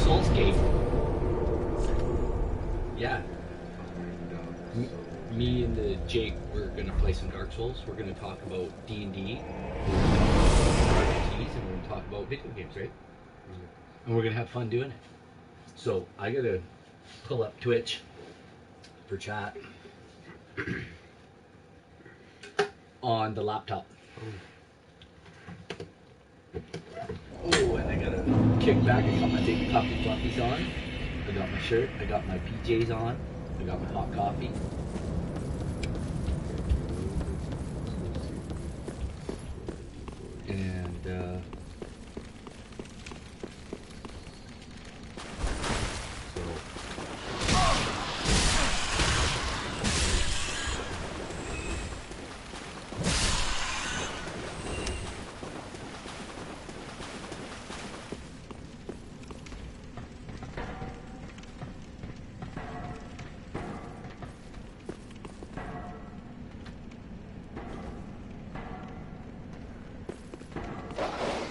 Soulscape. Yeah. Me and Jake, we're gonna play some Dark Souls. We're gonna talk about D&D, RPGs, and we're gonna talk about video games, right? And we're gonna have fun doing it. So I gotta pull up Twitch for chat on the laptop. Oh, and I gotta kick back. I got my big puffy fluffies on. I got my shirt. I got my PJs on. I got my hot coffee. And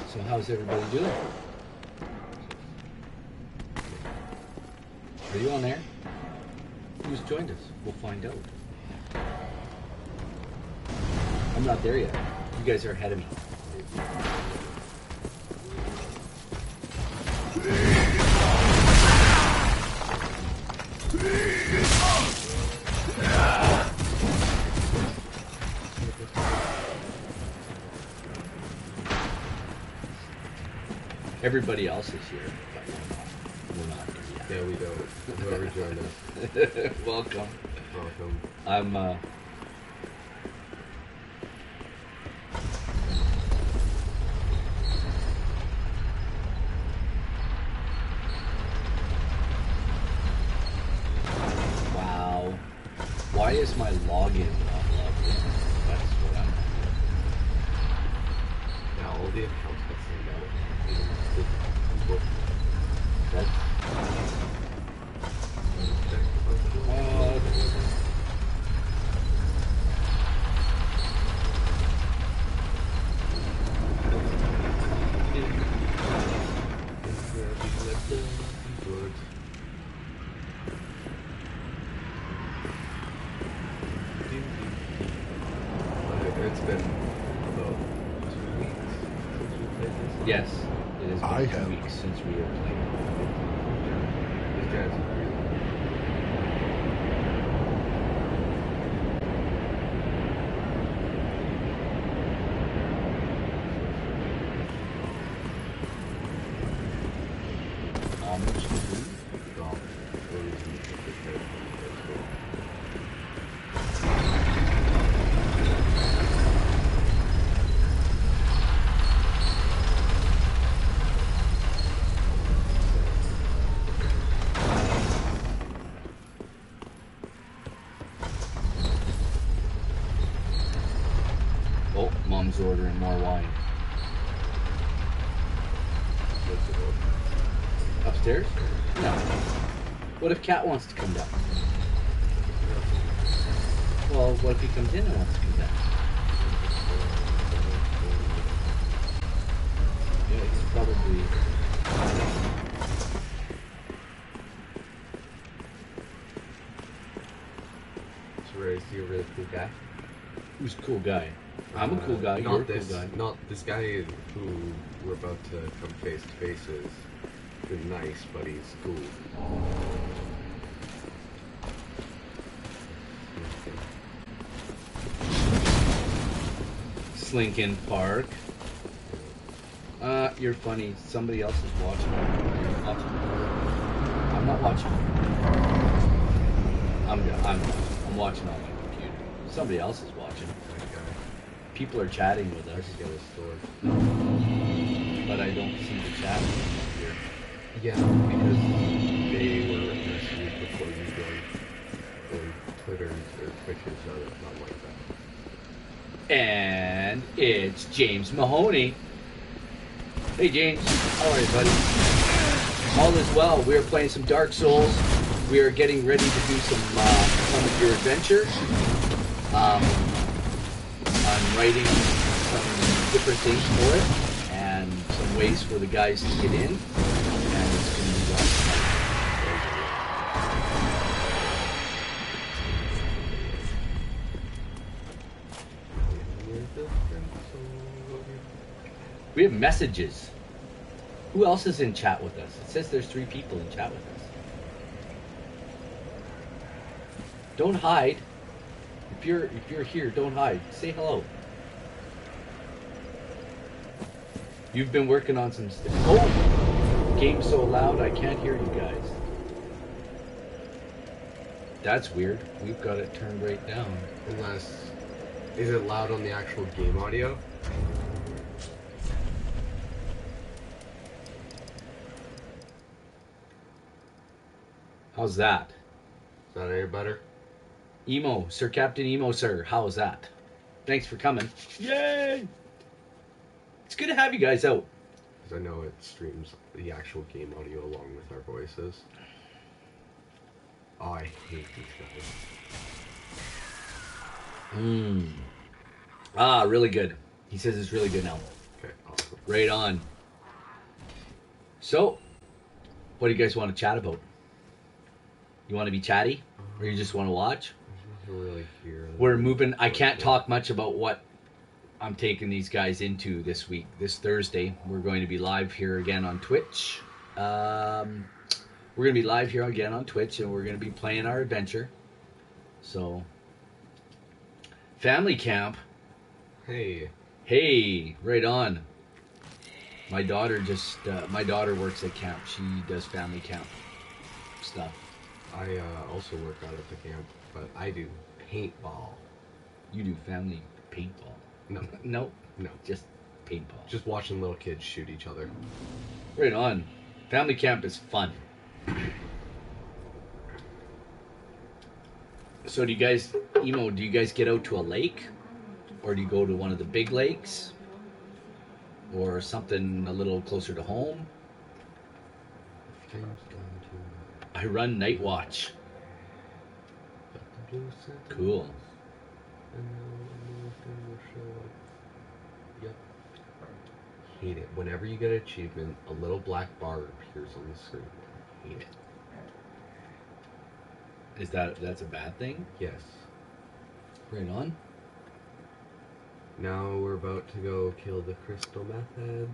so how's everybody doing? Are you on there? Who's joined us? We'll find out. I'm not there yet. You guys are ahead of me. Everybody else is here, but we're not here yet. Yeah, we don't. Whoever joined us. Welcome. Welcome. I'm wow. Why is my login not logged in? That's what I'm Yeah, all the accounts got sent out. That's It's been about 2 weeks since we played this. yes. It has been I 2 have. weeks since we have played. These guys are really Homage to who? golf. Oh, Mom's ordering more wine. What's it called? Upstairs? No. What if Cat wants to come down? Well, what if he comes in and wants to come down? Yeah, he's probably... So Ray, is he a really cool guy? Who's a cool guy? I'm a cool guy, Not you're a this, cool guy. Not this guy who we're about to come face to face is good, nice, but he's cool. Slinkin Park. You're funny. Somebody else is watching. I'm not watching. I'm watching on my computer. Somebody else is watching. People are chatting with us. Get his sword. But I don't see the chat here. Yeah, because they were messaging before you joined. Or Twitter or Twitch is not like that. And it's James Mahoney. Hey James, how are you, buddy? All is well. We are playing some Dark Souls. We are getting ready to do some with your adventure. I'm writing some different things for it and some ways for the guys to get in. And it's going to be We have messages. Who else is in chat with us? It says there's 3 people in chat with us. Don't hide. If you're here, don't hide. Say hello. You've been working on some stuff. Oh! Game's so loud I can't hear you guys. That's weird. We've got it turned right down. Unless... Is it loud on the actual game audio? How's that? Is that any better? Emo, Sir Captain Emo, sir. How's that? Thanks for coming. Yay! It's good to have you guys out. Because I know it streams the actual game audio along with our voices. Oh, I hate these guys. Ah, really good. He says it's really good now. Okay, awesome. Right on. So, what do you guys want to chat about? You want to be chatty? Or you just want to watch? There's nothing really here. We're moving. I can't talk much about what I'm taking these guys into this week. This Thursday, we're going to be live here again on Twitch. We're going to be live here again on Twitch, and we're going to be playing our adventure. So, family camp. Hey. Hey, right on. My daughter works at camp. She does family camp stuff. I also work out at the camp, but I do paintball. You do family paintball? No. Nope. No. Just paintball. Just watching little kids shoot each other. Right on. Family camp is fun. So do you guys get out to a lake? Or do you go to one of the big lakes? Or something a little closer to home? I run Night Watch. Cool. Yep. Hate it. Whenever you get an achievement, a little black bar appears on the screen. Hate it. That's a bad thing? Yes. Right on. Now we're about to go kill the crystal methods.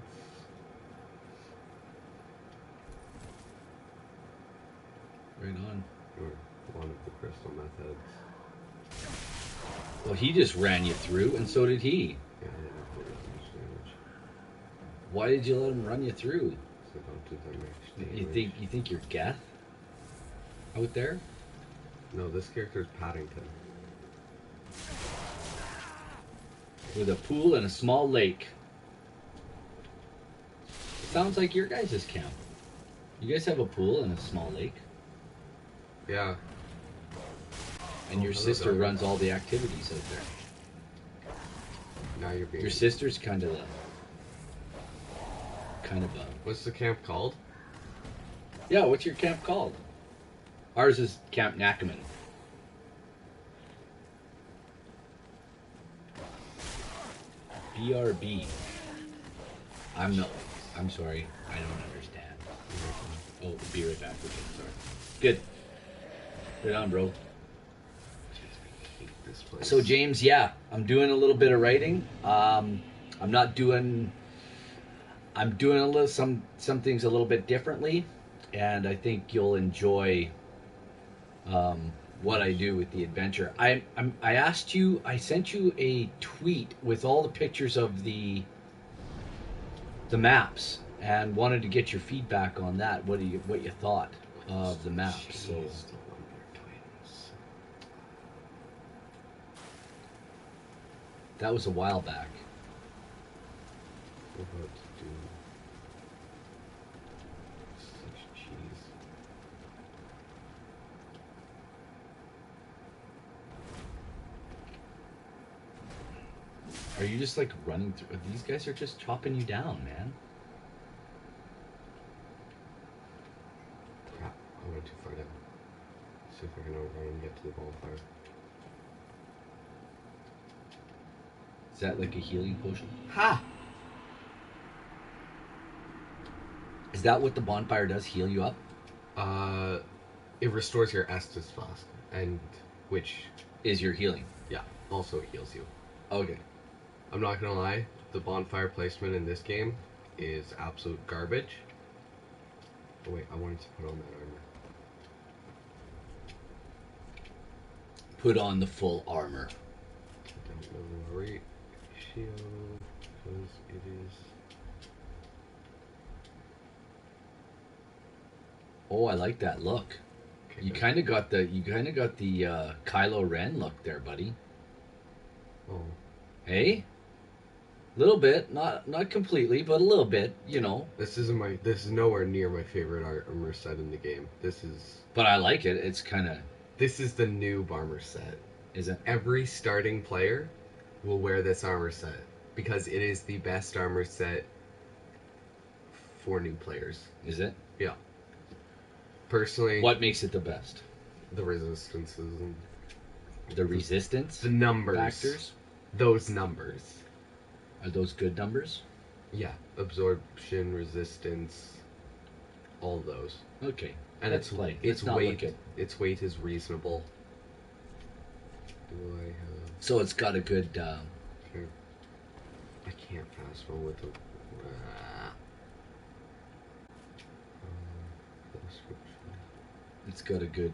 Right on. Or one of the crystal methods. Well, he just ran you through, and so did he. Yeah, I didn't put that much damage. Why did you let him run you through? So don't do that much damage. You think you're Geth out there? No, this character's Paddington. With a pool and a small lake. Sounds like your guys' camp. You guys have a pool and a small lake. Yeah. And your sister runs all the activities out there. Now you're being... Your sister's kind of a... What's the camp called? Yeah, what's your camp called? Ours is Camp Nakaman. BRB. I'm sorry. I don't understand. Oh, be right back. Okay, sorry. Good. Right on, bro. This place. So James, yeah, I'm doing a little bit of writing. I'm doing a little some things a little bit differently, and I think you'll enjoy what I do with the adventure. I sent you a tweet with all the pictures of the maps, and wanted to get your feedback on that. What you thought of the maps? So. That was a while back. We're about to do such cheese. Are you just like running through? These guys are just chopping you down, man. Crap, I went too far down. See if I can overrun and get to the bonfire. Is that like a healing potion? Ha! Is that what the bonfire does? Heal you up? It restores your Estus flask, and which Is your healing? also heals you. Okay. I'm not gonna lie, the bonfire placement in this game is absolute garbage. Oh wait, I wanted to put on that armor. Put on the full armor. I don't know, right? Shield, because it is. Oh, I like that look. Okay, You good. kind of got the Kylo Ren look there, buddy. Oh, Hey, little bit, not completely, but a little bit, you know. this isn't my. This is nowhere near my favorite armor set in the game. This is. But I like it. It's kind of, This is the new armor set. is it? Every starting player will wear this armor set because it is the best armor set for new players. Is it? Yeah. Personally, What makes it the best? the resistances and The resistance the numbers, factors. those numbers. Are those good numbers? Yeah, absorption, resistance, all those. Okay. And Let's its play. its Let's not weight, look at- its weight is reasonable. Do I have? So it's got a good. Here. I can't fast roll with the. Description. It's got a good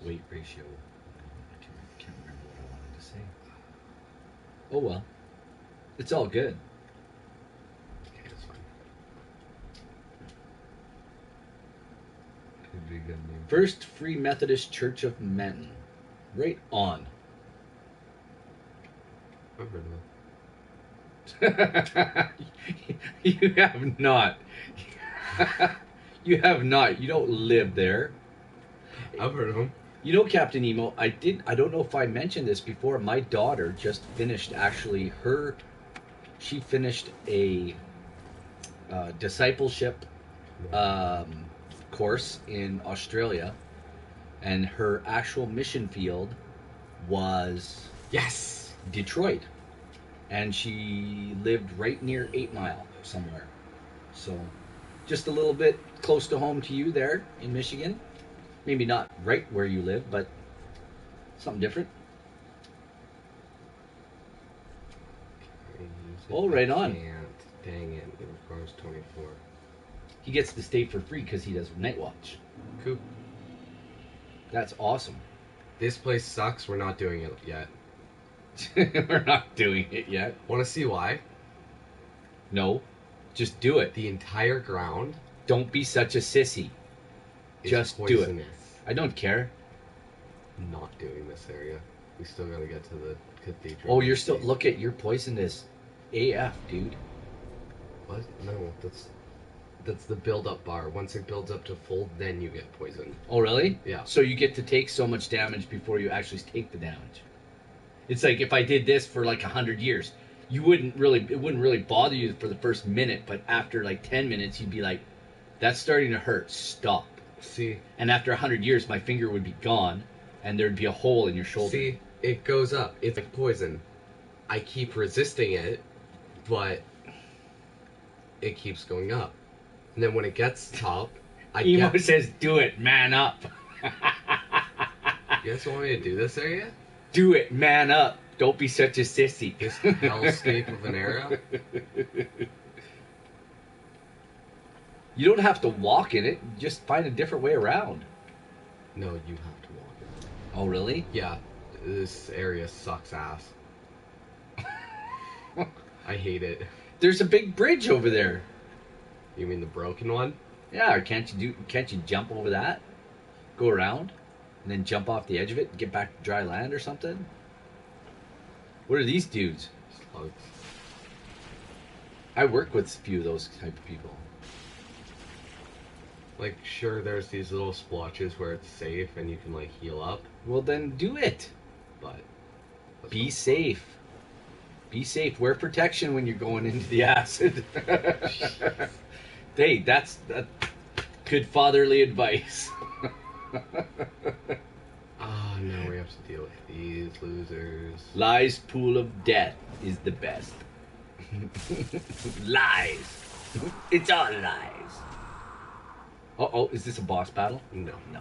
weight ratio. I can't remember what I wanted to say. Oh well, it's all good. Okay, that's fine. First Free Methodist Church of Menton. Right on. I've heard of it. You have not. You have not. You don't live there. I've heard of them. You know, Captain Emo, I don't know if I mentioned this before. My daughter just finished she finished a discipleship course in Australia, and her actual mission field was Yes. Detroit, and she lived right near 8 Mile somewhere. So just a little bit close to home to you there in Michigan. Maybe not right where you live, but something different. Oh, right on. Can't. Dang it. It requires 24. He gets to stay for free because he does Night Watch. Cool. That's awesome. This place sucks. We're not doing it yet. We're not doing it yet. Want to see why? No, just do it. The entire ground Don't be such a sissy. is Just do it. poisonous. I don't care. Not doing this area. We still gotta get to the cathedral. Oh, you're still look at your poisonous AF, dude. What? No, that's the build-up bar. Once it builds up to full, then you get poisoned. Oh, really? Yeah. So you get to take so much damage before you actually take the damage. It's like if I did this for like 100 years, it wouldn't really bother you for the first minute, but after like 10 minutes, you'd be like, that's starting to hurt. Stop. See, And after 100 years, my finger would be gone, and there'd be a hole in your shoulder. see, it goes up. It's like poison. I keep resisting it, but it keeps going up. And then when it gets top, I Emo get. says, do it, man up. You guys want me to do this area? Do it, man up. Don't be such a sissy. This hellscape of an era? You don't have to walk in it. Just find a different way around. No, you have to walk it. Oh, really? Yeah, this area sucks ass. I hate it. There's a big bridge over there. You mean the broken one? Yeah, or can't you jump over that? Go around and then jump off the edge of it and get back to dry land or something? What are these dudes? Slugs. I work with a few of those type of people. Like, sure, there's these little splotches where it's safe and you can, like, heal up, Well, then do it. but... that's Be not- safe. Be safe. Wear protection when you're going into the acid. Hey, that's good fatherly advice. Ah, now we have to deal with these losers. Lies pool of death is the best. Lies. It's all lies. Uh-oh, is this a boss battle? No. No.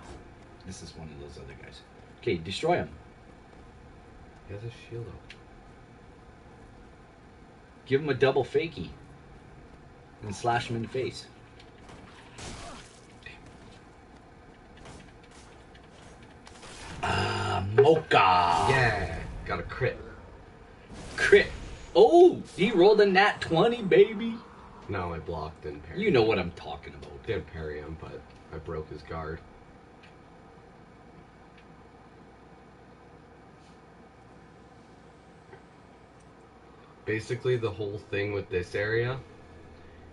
This is one of those other guys. Okay, destroy him. He has a shield up. Give him a double fakie. And slash him in the face. Ah, Mocha. Yeah, got a crit. Crit. Oh, he rolled a nat 20, baby. No, I blocked and parried. You know what I'm talking about. Didn't parry him, but I broke his guard. Basically, the whole thing with this area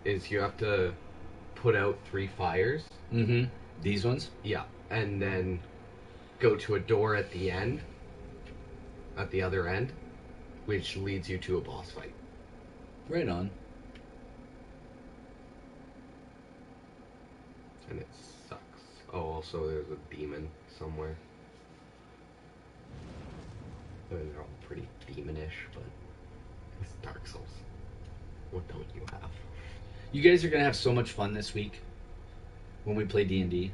is you have to put out 3 fires. Mm-hmm. These ones? Yeah, and then go to a door at the end, at the other end, which leads you to a boss fight. Right on. And it sucks. Oh, also there's a demon somewhere. I mean, they're all pretty demonish, but it's Dark Souls. What don't you have? You guys are going to have so much fun this week when we play D&D.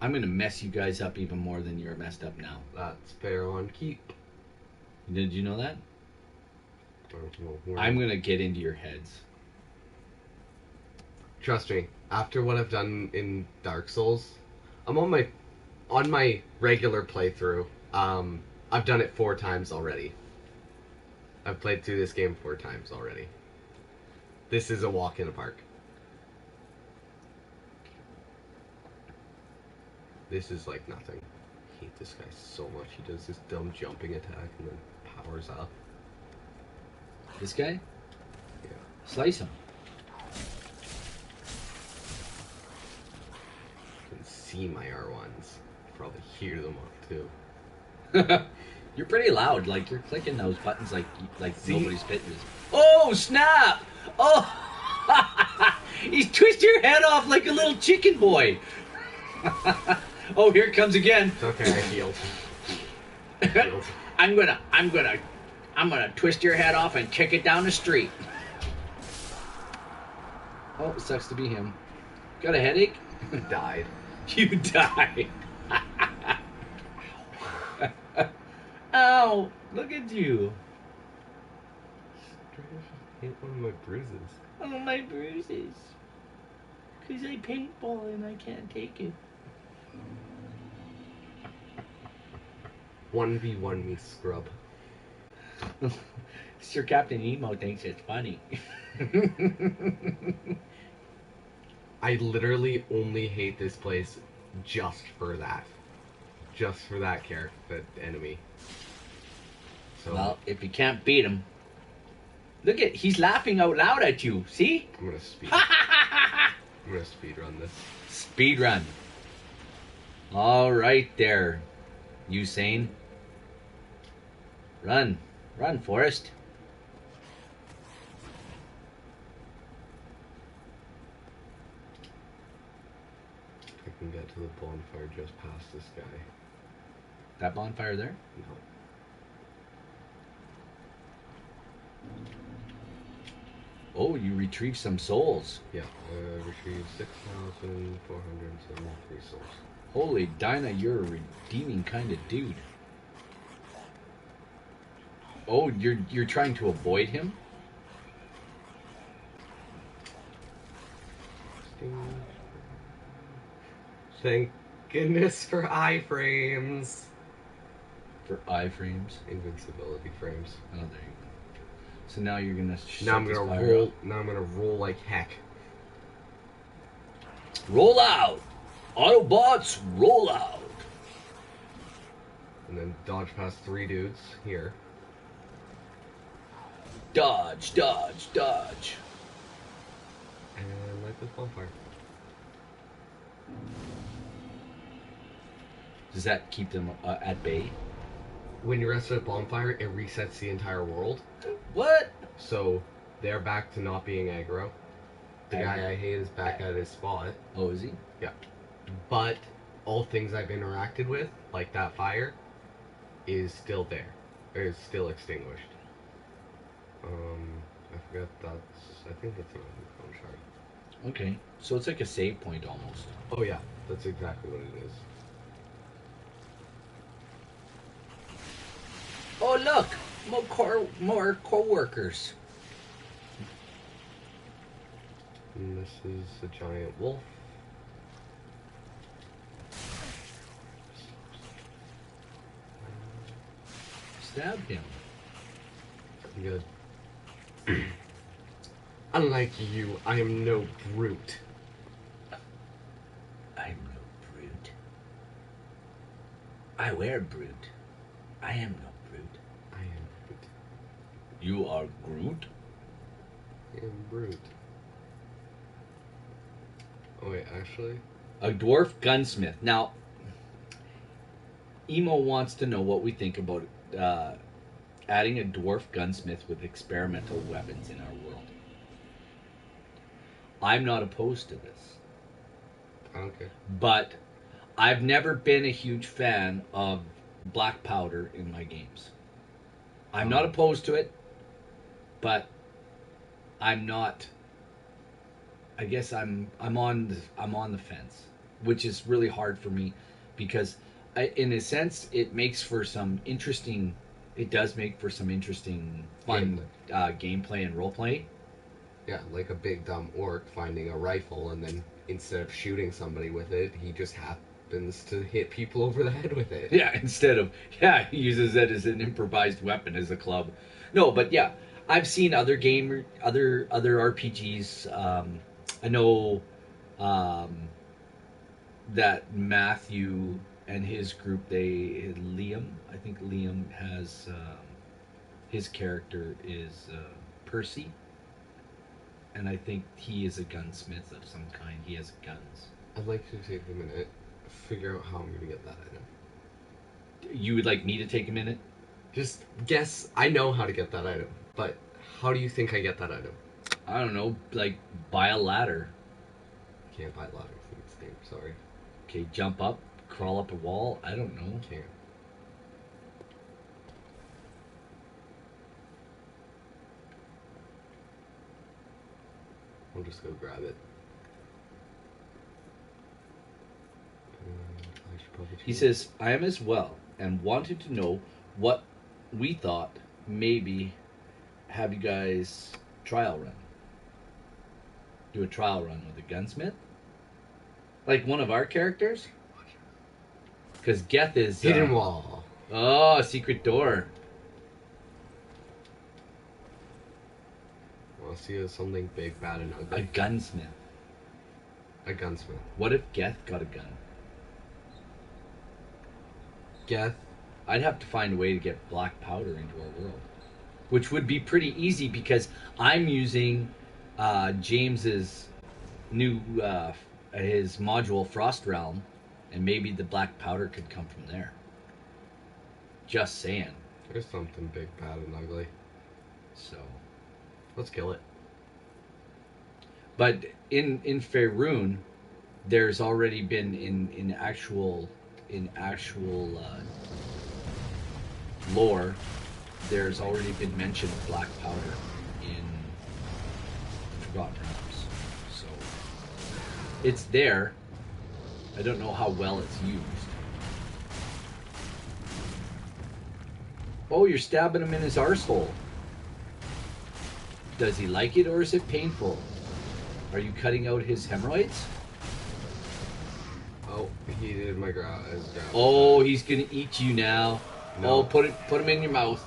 I'm going to mess you guys up even more than you're messed up now. That's fair on keep. Did you know that? Well, I'm going to get into your heads. Trust me, after what I've done in Dark Souls, I'm on my regular playthrough. I've done it 4 times already. I've played through this game 4 times already. This is a walk in the park. This is like nothing. I hate this guy so much. He does this dumb jumping attack and then powers up. This guy? Yeah. Slice him. You can see my R1s. Probably hear them up too. You're pretty loud. Like, you're clicking those buttons like See? nobody's business. Oh, snap! Oh! He's twisted your head off like a little chicken boy. Oh, here it comes again. It's okay, I healed. Healed. I'm gonna twist your head off and kick it down the street. Oh, it sucks to be him. Got a headache? Died. You died. Ow! Look at you. Hit one of my bruises. Oh, my bruises. Because I paintball and I can't take it. 1v1 me, scrub. Sir Captain Emo thinks it's funny. I literally only hate this place just for that. Just for that character, that enemy. So Well, if you can't beat him... Look at... He's laughing out loud at you. See? I'm gonna speed run this. Speed run. All right there, Usain. Run. Run, Forrest. I can get to the bonfire just past this guy. That bonfire there? No. Oh, you retrieved some souls. Yeah, retrieved 6,473 souls. Holy Dinah, you're a redeeming kind of dude. Oh, you're trying to avoid him? Thank goodness for iframes. For iframes? Invincibility frames. Oh, there you go. So now you're gonna Now I'm gonna roll. Now I'm gonna roll like heck. Roll out! Autobots, roll out! And then dodge past 3 dudes here. Dodge, dodge, dodge. And light this bonfire. Does that keep them at bay? When you rest at a bonfire, it resets the entire world. What? So they're back to not being aggro. The guy I hate is back at his spot. Oh, is he? Yeah. But all things I've interacted with, like that fire, is still there. Or is still extinguished. I forgot I think that's an phone shard. Okay. So it's like a save point almost. Oh yeah, that's exactly what it is. Oh, look! more co-workers. And this is a giant wolf. Stab him. Good. Unlike you, I am no brute. I'm no brute. I wear brute. I am no brute. I am brute. You are Groot? I am brute. Oh wait, actually? A dwarf gunsmith. Now, Emo wants to know what we think about adding a dwarf gunsmith with experimental weapons in our world. I'm not opposed to this, I don't care. but I've never been a huge fan of black powder in my games. I'm not opposed to it, but I'm not. I guess I'm on the fence, which is really hard for me because, in a sense, it makes for some interesting. It does make for some interesting, fun gameplay and role play. Yeah, like a big dumb orc finding a rifle and then instead of shooting somebody with it, he just happens to hit people over the head with it. Yeah, instead of he uses it as an improvised weapon as a club. No, but yeah, I've seen other RPGs. I know that Matthew and his group, Liam. I think Liam has his character is Percy, and I think he is a gunsmith of some kind. He has guns. I'd like to take a minute, figure out how I'm going to get that item. You would like me to take a minute? Just guess. I know how to get that item, but how do you think I get that item? I don't know, like buy a ladder. Can't buy ladder from this game, sorry. Okay, jump up, crawl up a wall. I don't know. Can't. I'll just go grab it. I should probably He says, I am as well, and wanted to know what we thought. Maybe have you guys trial run. Do a trial run with a gunsmith? Like one of our characters? Because Geth is... Hidden wall. Oh, a secret door. I'll see you as something big, bad, and A ugly. gunsmith. A gunsmith. What if Geth got a gun? Geth. I'd have to find a way to get black powder into our world. Which would be pretty easy because I'm using James's new his module Frost Realm, and maybe the black powder could come from there. Just saying. There's something big, bad, and ugly. So, Let's kill it. but in Faerun, there's already been in actual lore. There's already been mention of black powder in Forgotten Realms. So it's there. I don't know how well it's used. Oh, you're stabbing him in his arsehole. Does he like it or is it painful? Are you cutting out his hemorrhoids? Oh, he did my growl. Oh, he's gonna eat you now. No. Oh, put him in your mouth.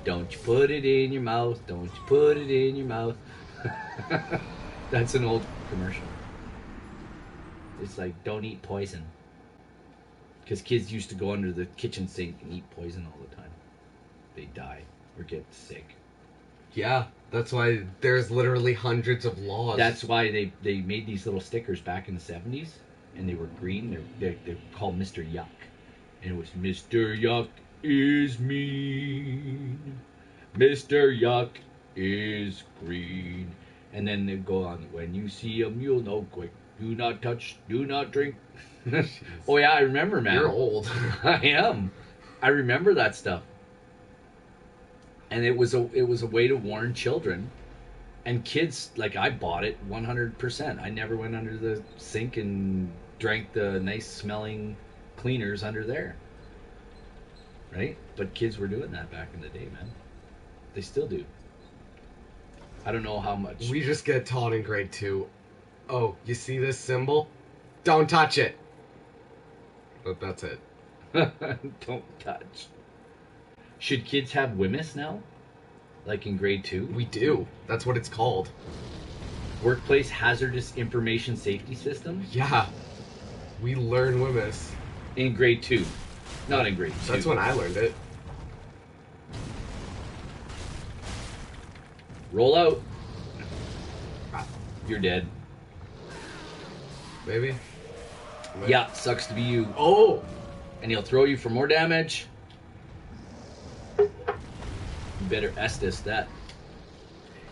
Don't you put it in your mouth. Don't you put it in your mouth. That's an old commercial. It's like, don't eat poison. Because kids used to go under the kitchen sink and eat poison all the time. They die or get sick. Yeah, that's why there's literally hundreds of laws. That's why they made these little stickers back in the 70s. And they were green. They're called Mr. Yuck. And it was, Mr. Yuck is mean. Mr. Yuck is green. And then they go on, when you see him, you'll know quick. Do not touch, do not drink. Oh yeah, I remember, man. You're old. I am. I remember that stuff. And it was a way to warn children. And kids, like, I bought it 100%. I never went under the sink and drank the nice smelling cleaners under there. Right? But kids were doing that back in the day, man. They still do. I don't know how much. We just get taught in grade 2. Oh, you see this symbol? Don't touch it. But that's it. Don't touch. Should kids have WHMIS now? Like in grade 2? We do. That's what it's called. Workplace Hazardous Information Safety System? Yeah. We learn WHMIS. In grade 2. Not in grade 2. That's when I learned it. Roll out. You're dead. Maybe? Yeah, sucks to be you. Oh! And he'll throw you for more damage. You better Estus that.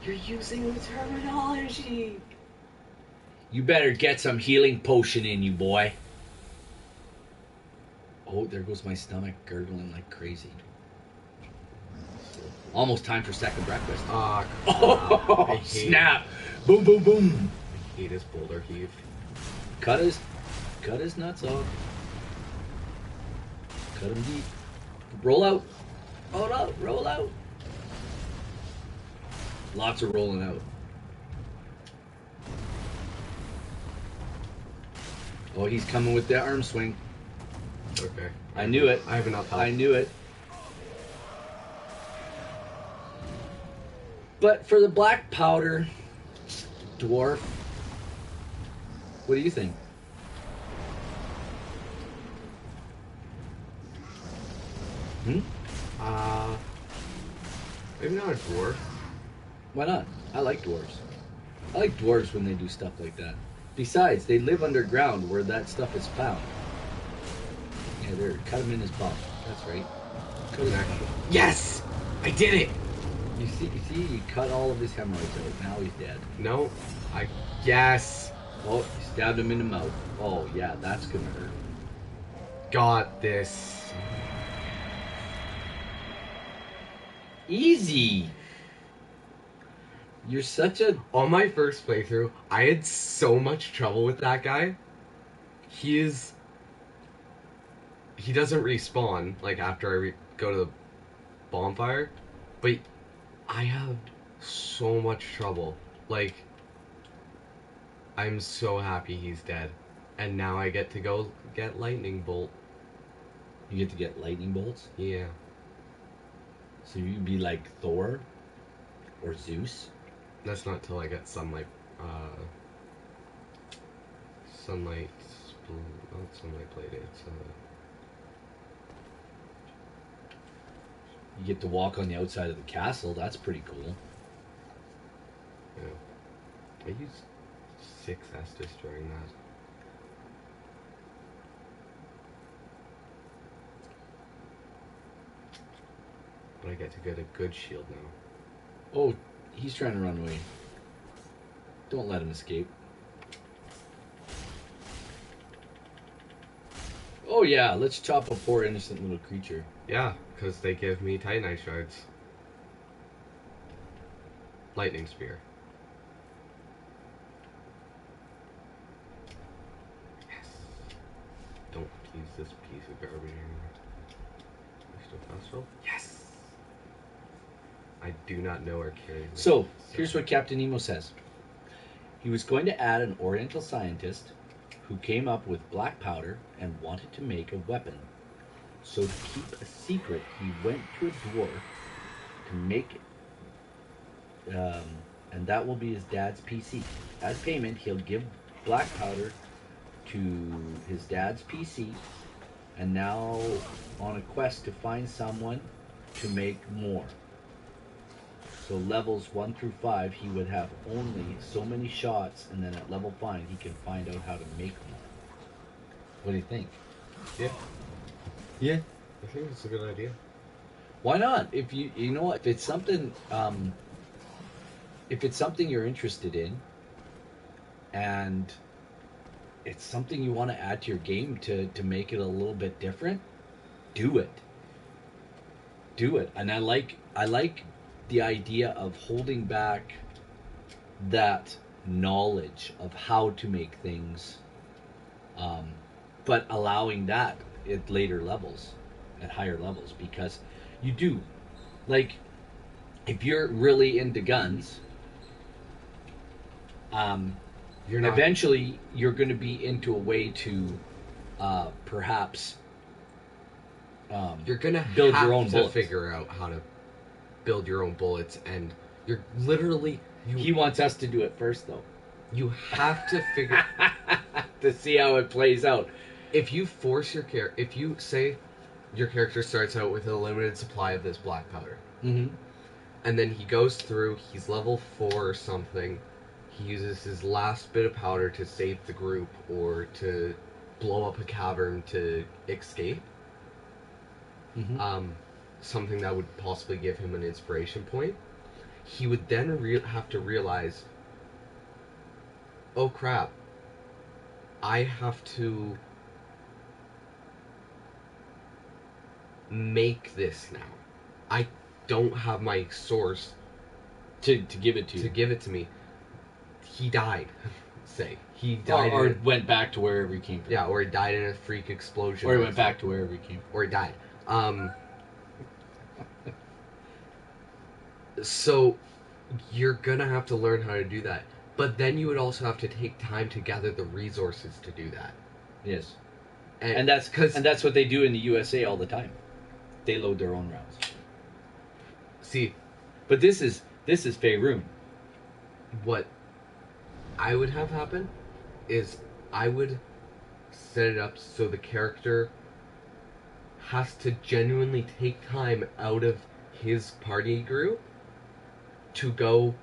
You're using the terminology. You better get some healing potion in you, boy. Oh, there goes my stomach gurgling like crazy. Almost time for second breakfast. Ah, Oh, I hate snap. Boom, boom, boom. I hate his boulder heave. Cut his nuts off. Cut him deep. Roll out. Roll out. Roll out. Lots of rolling out. Oh, he's coming with that arm swing. Okay. I knew it. I have enough health. I knew it. But for the black powder dwarf, what do you think? Maybe not a dwarf. Why not? I like dwarves. I like dwarves when they do stuff like that. Besides, they live underground where that stuff is found. Yeah, there. Cut him in his bum. That's right. Cut his Yes! I did it! You see, you cut all of his hemorrhoids out. Now he's dead. No. Yes! Oh, you stabbed him in the mouth. Oh, yeah, that's gonna hurt. Got this. Easy. You're such a... On my first playthrough, I had so much trouble with that guy. He doesn't respawn, like, after I go to the bonfire. But I have so much trouble. Like, I'm so happy he's dead. And now I get to go get lightning bolt. You get to get lightning bolts? Yeah. So you'd be like Thor? Or Zeus? That's not till I get sunlight, sunlight blade, it's, You get to walk on the outside of the castle. That's pretty cool. yeah. I used 6 Estus during that. But I get to get a good shield now. Oh, he's trying to run away. Don't let him escape. Oh yeah, let's chop a poor innocent little creature. Yeah, because they give me Titanite shards. Lightning spear. Yes. Don't use this piece of garbage anymore. Crystal Festival? Yes! I do not know or carry this. So, here's what Captain Nemo says. He was going to add an Oriental scientist who came up with black powder and wanted to make a weapon. So to keep a secret, he went to a dwarf to make it. And that will be his dad's PC. As payment, he'll give black powder to his dad's PC, and now on a quest to find someone to make more. So levels 1 through 5, he would have only so many shots, and then at level 5, he can find out how to make more. What do you think? Yeah. Yeah. I think it's a good idea. Why not? If you know what, if it's something you're interested in, and it's something you want to add to your game to make it a little bit different, do it. Do it. And I like the idea of holding back that knowledge of how to make things, but allowing that at later levels, at higher levels, because you do, like, if you're really into guns, um, You're not. eventually you're going to be into a way to perhaps You're gonna build have your own to bullets. figure out how to build your own bullets, and you're literally He wants us to do it first, though, you have to figure. to see how it plays out. If you force your character, if you say your character starts out with a limited supply of this black powder, Mm-hmm. and then he goes through, he's level 4 or something, he uses his last bit of powder to save the group or to blow up a cavern to escape, Mm-hmm. something that would possibly give him an inspiration point, he would then have to realize, oh crap, I have to make this now. I don't have my source To give it to to you. give it to me. He died. Say he Or, died, or went back to wherever he came from. yeah, or he died in a freak explosion, Or he went back to wherever he came from. or he died. So you're gonna have to learn how to do that, but then you would also have to take time to gather the resources to do that. Yes. And, And that's because what they do in the USA all the time. They load their own rounds. see But this is Faerun. what I would have happen is I would set it up so the character has to genuinely take time out of his party group to go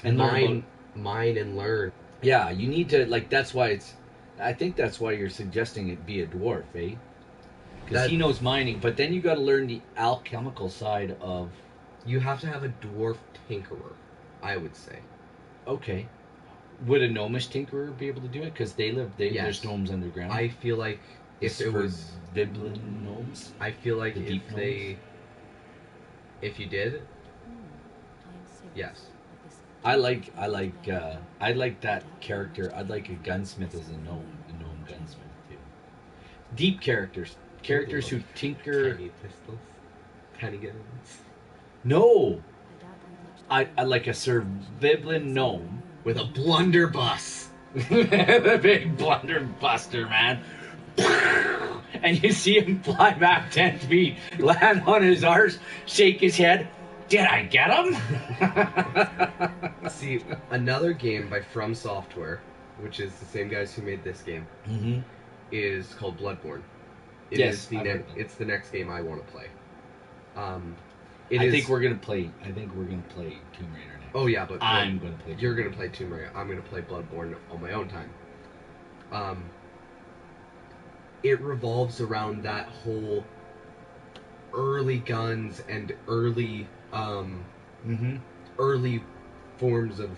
And learn mine and learn. Yeah, you need to, like, that's why it's, I think that's why you're suggesting it be a dwarf, eh? Because That- he knows mining, but then you got to learn the alchemical side of, You have to have a dwarf tinkerer, I would say. okay. Would a gnomish tinkerer be able to do it? Because Yes. there's gnomes underground. I feel like if it was, Viblin gnomes. I feel like The deep if you did, yes. I like that character. I'd like a gunsmith as a gnome gunsmith too. Deep characters who tinker. Tiny pistols, tiny guns. No, I like a Sir Viblin gnome With a blunderbuss. the big blunderbuster, man. And you see him fly back 10 feet, land on his arse, shake his head. Did I get him? See, another game by From Software, which is the same guys who made this game, Mm-hmm. is called Bloodborne. Yes, I've heard that. It's the next game I want to play. I think we're gonna play Tomb Raider next. Oh yeah, but I'm gonna play. You're gonna play Tomb Raider. I'm gonna play Bloodborne on my own time. It revolves around that whole early guns and early Mm-hmm. early forms of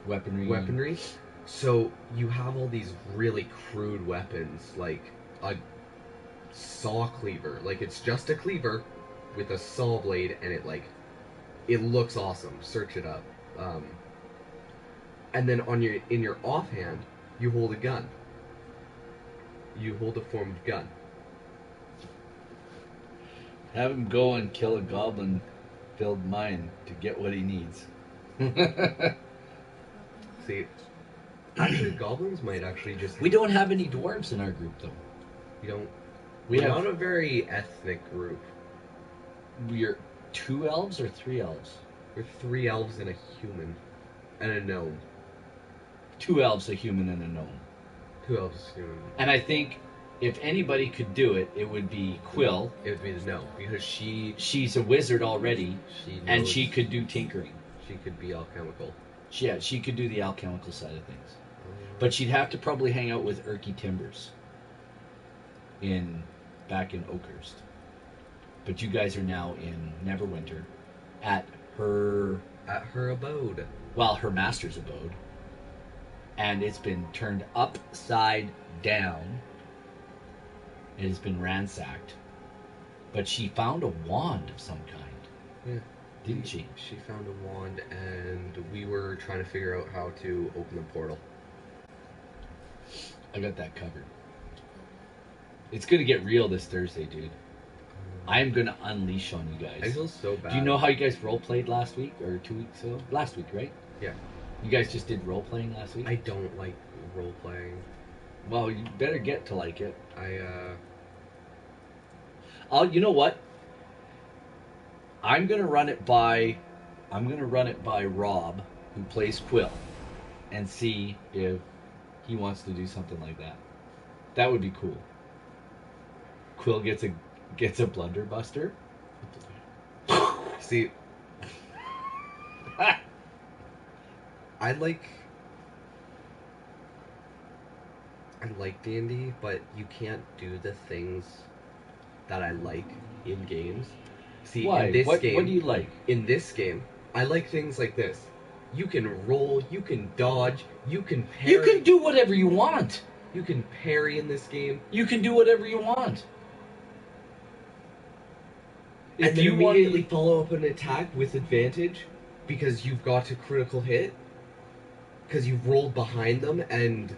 Weaponry. So you have all these really crude weapons, like a saw cleaver. Like it's just a cleaver with a saw blade, and it looks awesome. Search it up. And then in your offhand, you hold a gun. You hold a form of gun. Have him go and kill a goblin-filled mine to get what he needs. See, actually, goblins might actually just. We don't have any dwarves in our group, though. You don't. We We're have. not a very ethnic group. We're 2 elves or 3 elves. We're 3 elves and a human, and a gnome. 2 elves, a human, and a gnome. 2 elves, a human. And I think if anybody could do it, it would be Quill. It would be the gnome because She's a wizard already, and knows she could do tinkering. She could be alchemical. Yeah, she could do the alchemical side of things. But she'd have to probably hang out with Erky Timbers back in Oakhurst. But you guys are now in Neverwinter at her abode. her master's abode. And it's been turned upside down. It has been ransacked. But she found a wand of some kind. Yeah. Didn't she? She found a wand, and we were trying to figure out how to open the portal. I got that covered. It's gonna get real this Thursday, dude. I'm gonna unleash on you I guys. feel so bad. Do you know how you guys role played last week or 2 weeks ago? Last week, right? Yeah. You guys just did role playing last week. I don't like role playing. Well, you better get to like it. You know what? I'm gonna run it by Rob, who plays Quill, and see if he wants to do something like that. That would be cool. Quill gets a blunderbuster. See, I like D&D, but you can't do the things that I like in games. See, Why? in this What game, do you like? in this game, I like things like this. You can roll, you can dodge, you can parry. You can do whatever you want. You can parry in this game. You can do whatever you want. And then immediately follow up an attack with advantage because you've got a critical hit. Because you've rolled behind them and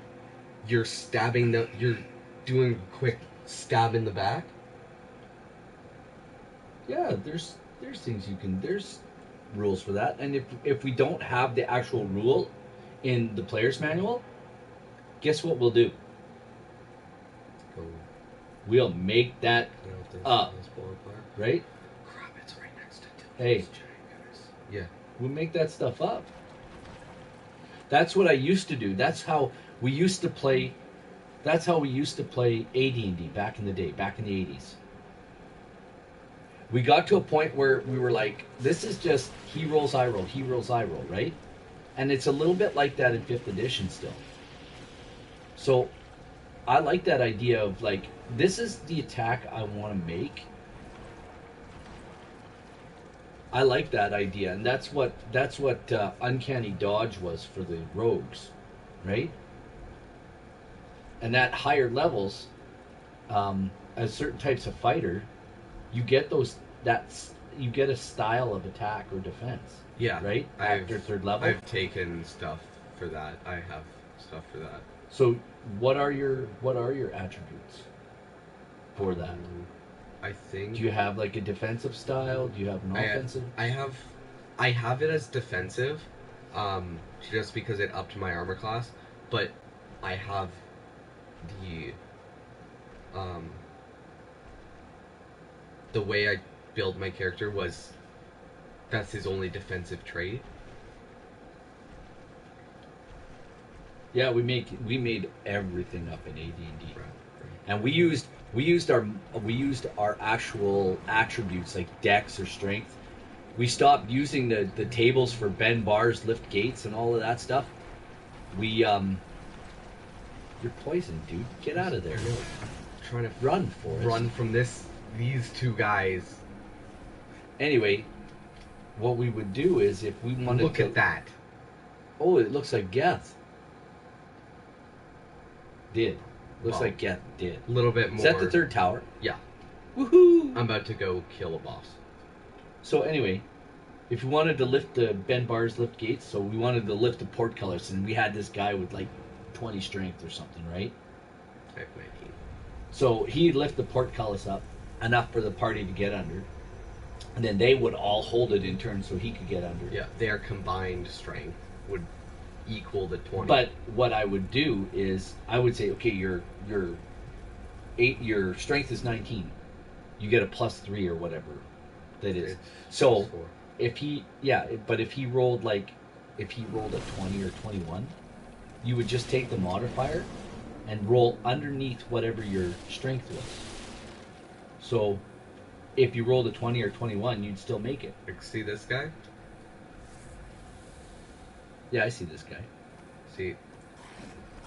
you're stabbing them. You're doing a quick stab in the back. Yeah, there's things you can. There's rules for that, and if we don't have the actual rule in the player's manual, guess what we'll do? We'll make that up, right? Crap, it's right next to Hey. Yeah. We'll make that stuff up. That's what I used to do. That's how we used to play. That's how we used to play AD&D back in the day, back in the 80s. We got to a point where we were like, this is just he rolls, I roll, he rolls, I roll, right? And it's a little bit like that in 5th edition still. So I like that idea of like, this is the attack I want to make. I like that idea, and that's what Uncanny Dodge was for the rogues, right? And at higher levels, as certain types of fighter, you get you get a style of attack or defense. Yeah. Right? After 3rd level. I've taken stuff for that. I have stuff for that. So what are your attributes for that? I think. Do you have like a defensive style? Do you have an offensive? I have it as defensive, just because it upped my armor class. But I have the way I build my character was that's his only defensive trait. Yeah, we made everything up in AD&D, Right. and we used our actual attributes like dex or strength. We stopped using the tables for bend bars, lift gates, and all of that stuff. You're poisoned, dude. Get out of there. I'm trying to Run, Forrest. run from these two guys. Anyway, what we would do is if we wanted Look to... at that. Oh, it looks like Geth did. Looks Well, like Geth did. A little bit more. Is that the 3rd tower? Yeah. Woohoo! I'm about to go kill a boss. So anyway, if we wanted to lift the bend bars, lift gates, so we wanted to lift the portcullis, and we had this guy with like 20 strength or something, right? I have 19. So he'd lift the portcullis up enough for the party to get under, and then they would all hold it in turn so he could get under. Yeah, their combined strength would equal the 20. But what I would do is I would say, okay, your strength is 19. You get a +3 or whatever that is. So +4. if he rolled a 20 or 21, you would just take the modifier and roll underneath whatever your strength was. So if you rolled a 20 or 21, you'd still make it. Like, see this guy? Yeah, I see this guy. See,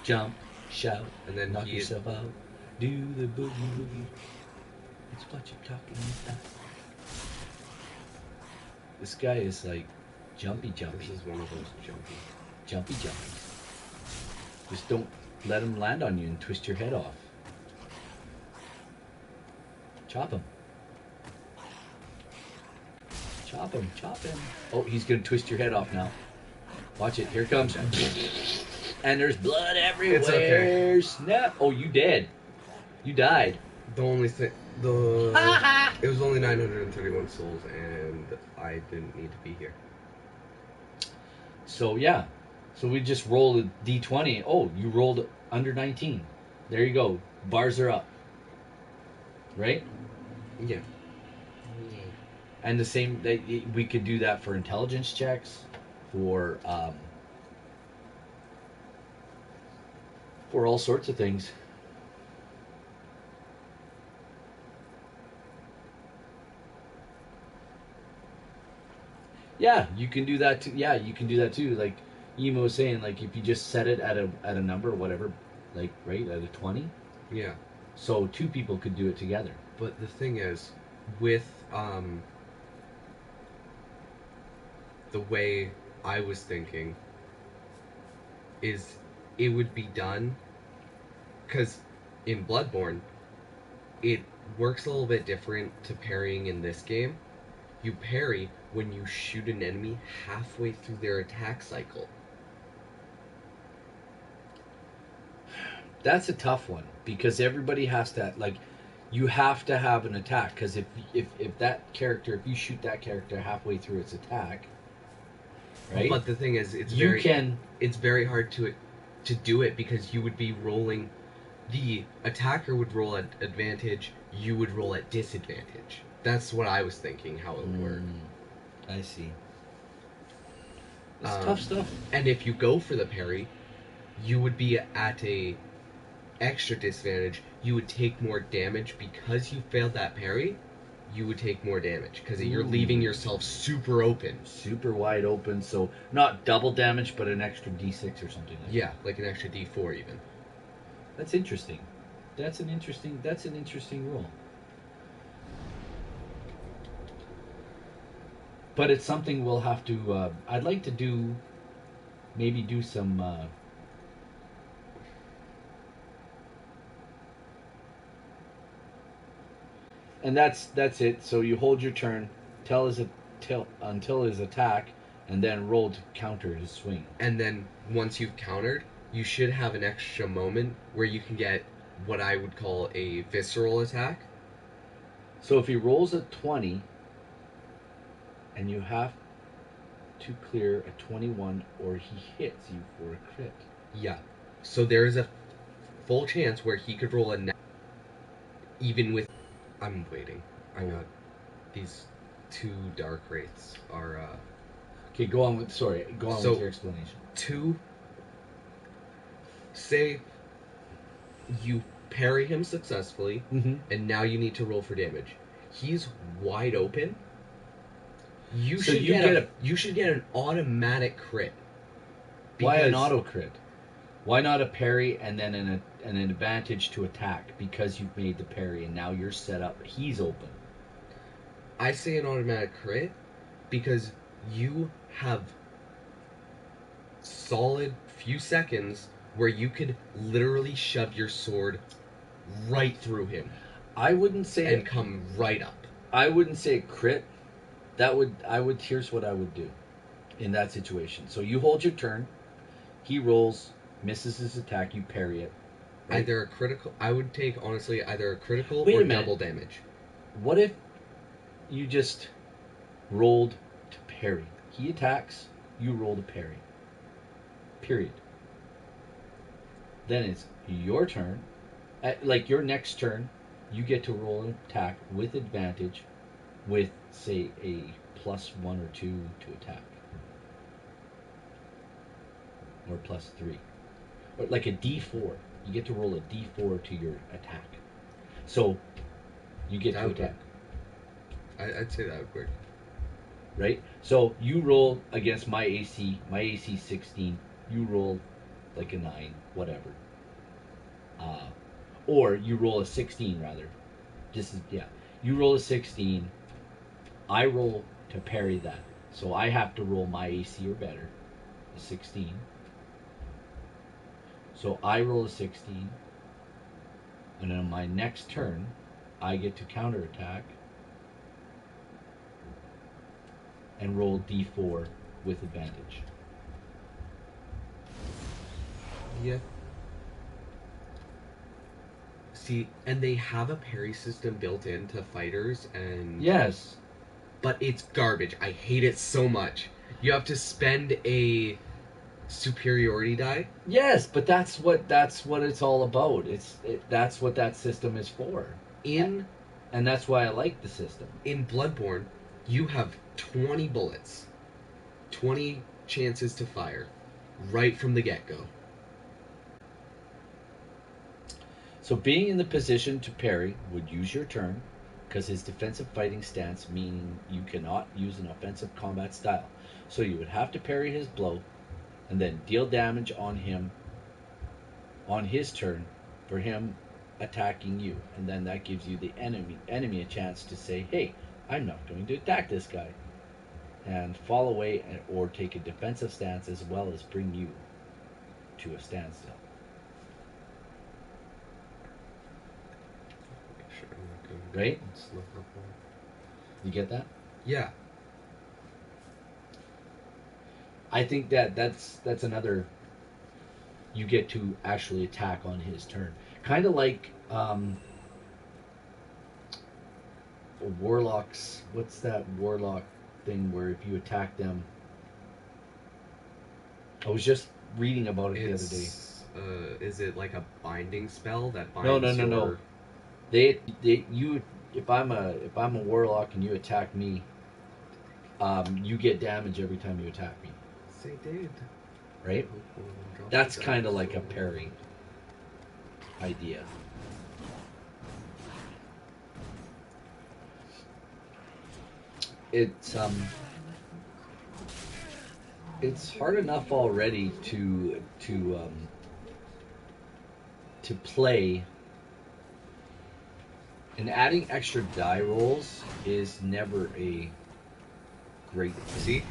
Jump, shout, and then knock yourself out. Do the boogie woogie. It's what you're talking about. This guy is like jumpy. this is one of those jumpy. Jumpy. Just don't let him land on you and twist your head off. Chop him. Chop him. Oh, he's gonna twist your head off now. Watch it, here it comes. And there's blood everywhere. It's okay. Snap. Oh, you dead. You died. The only thing, It was only 931 souls, and I didn't need to be here. So yeah, so we just rolled a d20. Oh, you rolled under 19. There you go. Bars are up. Right? Yeah. And the same, we could do that for intelligence checks, for all sorts of things. Yeah, you can do that too. Yeah, you can do that too. Like Emo was saying, like if you just set it at a number, whatever, like right at a 20. Yeah. So two people could do it together. But the thing is, with the way I was thinking, is it would be done because in Bloodborne, it works a little bit different to parrying in this game. You parry when you shoot an enemy halfway through their attack cycle. That's a tough one because everybody has to like, you have to have an attack because if that character, if you shoot that character halfway through its attack, right? But the thing is, it's very hard to do it because you would be rolling. The attacker would roll at advantage. You would roll at disadvantage. That's what I was thinking. How it would work. I see. It's tough stuff. And if you go for the parry, you would be at a extra disadvantage. You would take more damage because you failed that parry. You would take more damage because you're leaving yourself super open, super wide open. So not double damage, but an extra D6 or something. Yeah, like an extra D4 even. That's interesting. That's an interesting rule. But it's something we'll have to. I'd like to do some. And that's it. So you hold your turn, until his attack, and then roll to counter his swing. And then once you've countered, you should have an extra moment where you can get what I would call a visceral attack. So if he rolls a 20, and you have to clear a 21, or he hits you for a crit. Yeah. So there is a full chance where he could roll even with. I'm waiting. I got these two dark wraiths are. Okay, go on with your explanation. Say you parry him successfully, and now you need to roll for damage. He's wide open. You should get an automatic crit. Why an auto crit? Why not a parry and then an advantage to attack because you've made the parry and now you're set up? He's open. I say an automatic crit because you have solid few seconds where you could literally shove your sword right through him. I wouldn't say and come right up. I wouldn't say crit. Here's what I would do in that situation. So you hold your turn. He rolls, misses his attack. You parry it. Right? Either a critical. I would take honestly either a critical or double damage. What if you just rolled to parry? He attacks. You roll to parry. Period. Then it's your turn. Like your next turn, you get to roll an attack with advantage, with say a +1 or 2 to attack, or +3, or like a D4. You get to roll a D4 to your attack, so you get to attack. I'd say that would work. Right? So you roll against my AC. My AC 16. You roll like a 9, whatever. Or you roll a 16 rather. You roll a 16. I roll to parry that. So I have to roll my AC or better. A 16. So I roll a 16. And on my next turn, I get to counterattack. And roll D4 with advantage. Yeah. See, and they have a parry system built into fighters, and Yes. but it's garbage. I hate it so much. You have to spend a superiority die. Yes, but that's what it's all about. That's what that system is for. In And that's why I like the system. in Bloodborne, you have 20 bullets, 20 chances to fire, right from the get-go. So being in the position to parry would use your turn, because his defensive fighting stance, meaning you cannot use an offensive combat style. So you would have to parry his blow, and then deal damage on him on his turn for him attacking you, and then that gives you the enemy a chance to say, "Hey, I'm not going to attack this guy," and fall away or take a defensive stance as well as bring you to a standstill. Sure, I'm not going Right? Snuff up on. You get that? Yeah. I think that's another. You get to actually attack on his turn, kind of like warlocks. What's that warlock thing where if you attack them? I was just reading about it the other day. Is it like a binding spell that binds No. your... You if I'm a warlock and you attack me, you get damage every time you attack me, Say did. right? That's kind of like a parry idea. It's hard enough already to play, and adding extra die rolls is never a great thing. See?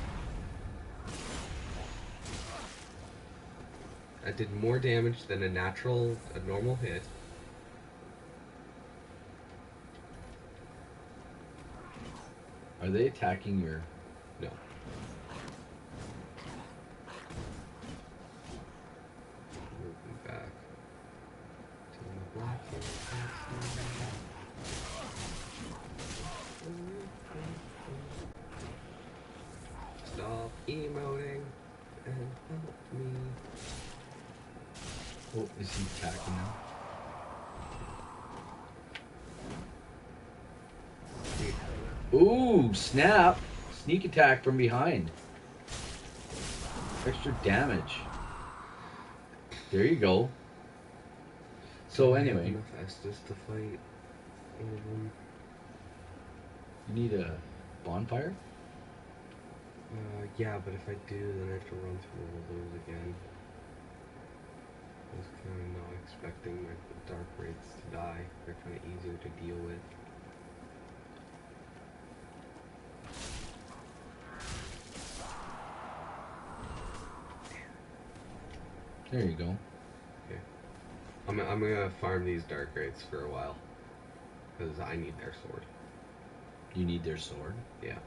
I did more damage than a normal hit. Are they attacking your... No. Moving back to my black Stop emoting and help me. Oh, is he attacking now? Ooh, snap! Sneak attack from behind. Extra damage. There you go. So anyway, enough Estus to fight all of them. you need a bonfire? Yeah, but if I do, then I have to run through all those again. I was kind of not expecting my dark wraiths to die. They're kind of easier to deal with. There you go. Okay. I'm gonna farm these dark wraiths for a while. Because I need their sword. You need their sword. Yeah.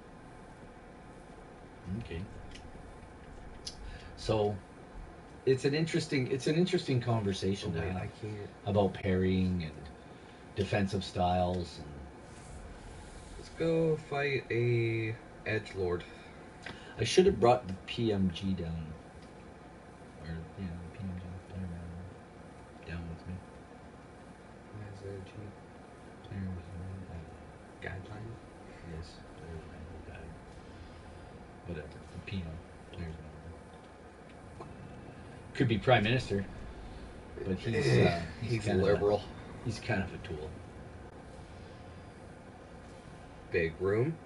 Okay. So, it's an interesting conversation to wait, have I can't. about parrying and defensive styles. And Let's go fight a edgelord. I should have brought the PMG down, or the PMG player down with me. Why is there a G? Player with Guideline? yes, player with guide. Whatever. The PM player's manual. Could be prime minister, but he's kind liberal. He's kind of a tool. Big room.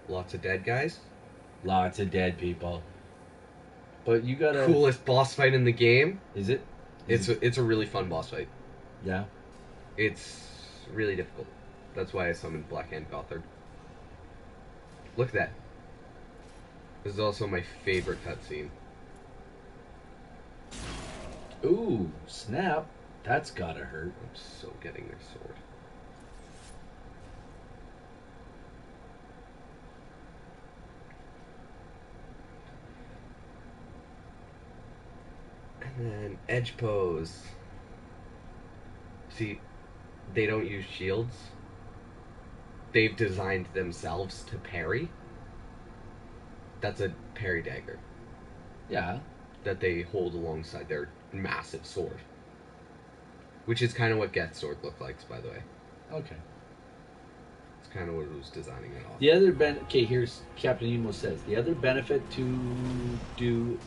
Lots of dead guys. Lots of dead people. But you gotta... Coolest boss fight in the game. Is it? It's a really fun boss fight. Yeah. It's really difficult. That's why I summoned Black Hand Gothard. Look at that. This is also my favorite cutscene. Ooh, snap. That's gotta hurt. I'm so getting their sword. And then edge pose. See, they don't use shields. They've designed themselves to parry. That's a parry dagger Yeah. that they hold alongside their massive sword. Which is kind of what Geth's sword looked like, by the way. Okay. It's kind of what it was designing it off. The other okay, here's Captain Emo says the other benefit to do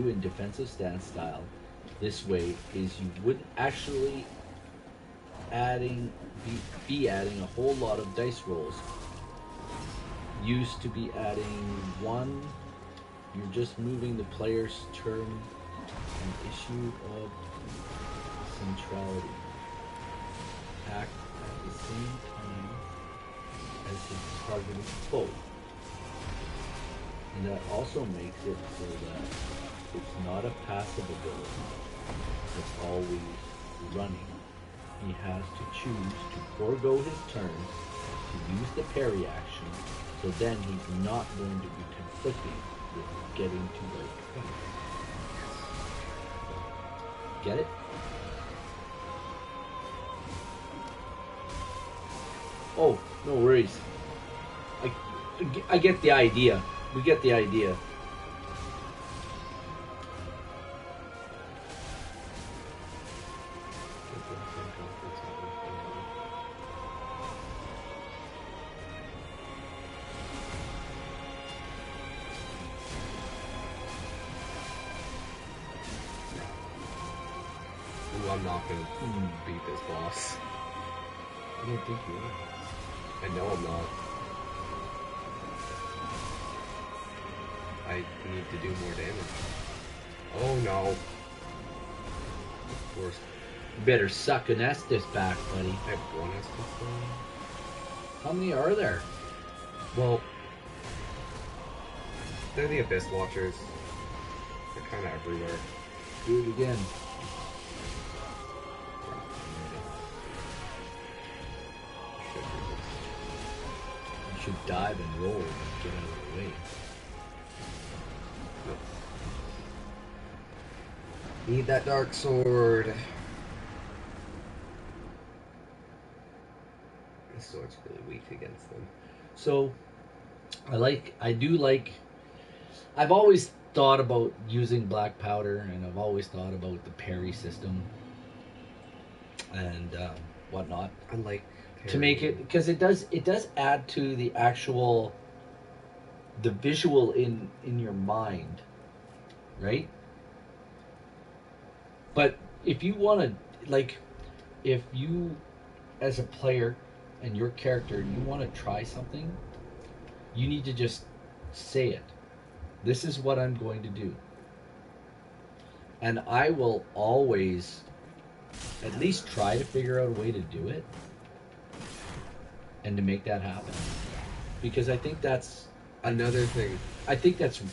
in defensive stance style this way is you wouldn't actually be adding a whole lot of dice rolls. Used to be adding one. You're just moving the player's turn an issue of centrality. Act at the same time as his targeted foe. And that also makes it so that it's not a passive ability. It's always running. He has to choose to forego his turn to use the parry action, so then he's not going to be conflicting with getting to like. Get it? Oh, no worries. I get the idea. We get the idea. Ooh, I'm not gonna beat this boss. I don't think you are. I know I'm not. I need to do more damage. Oh no. Of course. You better suck an Estus back, buddy. I have one Estus though. How many are there? Well, they're the Abyss Watchers. They're kind of everywhere. Do it again. You should dive and roll and get out of the way. Need that dark sword. This sword's really weak against them. So, I've always thought about using black powder, and I've always thought about the parry system and whatnot I like to make it, because it does add to the visual in your mind, right? But if you want to, like, if you as a player and your character, you want to try something, you need to just say it. This is what I'm going to do. And I will always at least try to figure out a way to do it and to make that happen. Because I think that's another thing. I think that's a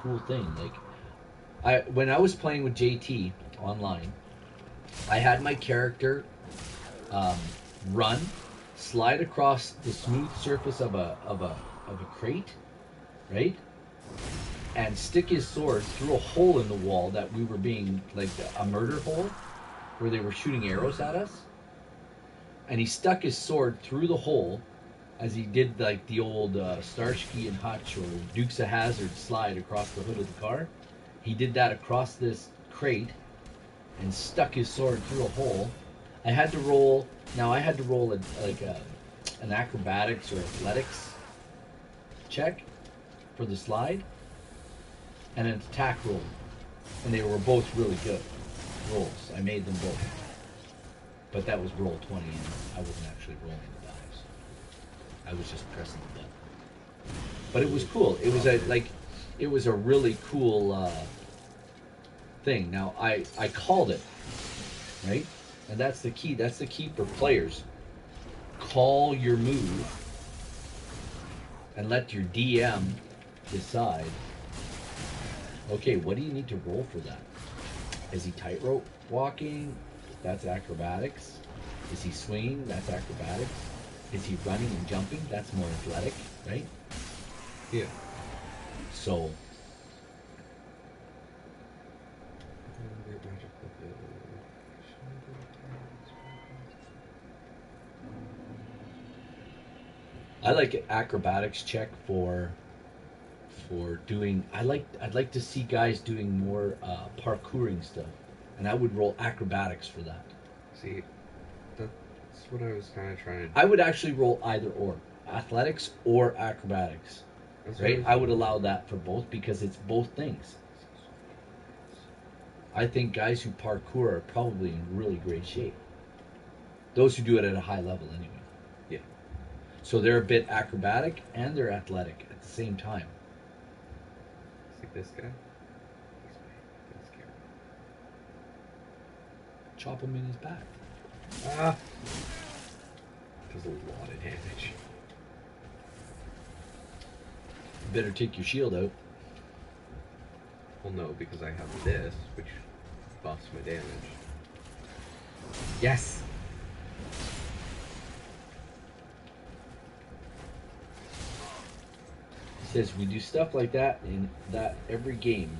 cool thing. Like, when I was playing with JT online, I had my character run, slide across the smooth surface of a crate, right, and stick his sword through a hole in the wall that we were being, like, a murder hole where they were shooting arrows at us, and he stuck his sword through the hole as he did, like, the old Starsky and Hutch or Dukes of Hazzard slide across the hood of the car. He did that across this crate and stuck his sword through a hole. I had to roll an acrobatics or athletics check for the slide and an attack roll. And they were both really good rolls. I made them both. But that was roll 20 and I wasn't actually rolling the dice. I was just pressing the button. But it was cool. It was a really cool thing. Now I called it, right? And that's the key. That's the key for players. Call your move and let your DM decide, okay, what do you need to roll for that? Is he tightrope walking? That's acrobatics. Is he swinging? That's acrobatics. Is he running and jumping? That's more athletic, right? Yeah. So, I like acrobatics check for doing. I'd like to see guys doing more parkouring stuff, and I would roll acrobatics for that. See, that's what I was kind of trying to. I would actually roll either or, athletics or acrobatics. That's Right? what I would allow that for both because it's both things. I think guys who parkour are probably in really great shape. Those who do it at a high level, anyway. Yeah. So they're a bit acrobatic and they're athletic at the same time. See this guy? He's scared. Chop him in his back. Ah! Does a lot of damage. Better take your shield out. Well, no, because I have this, which buffs my damage. Yes! He says we do stuff like that in that every game.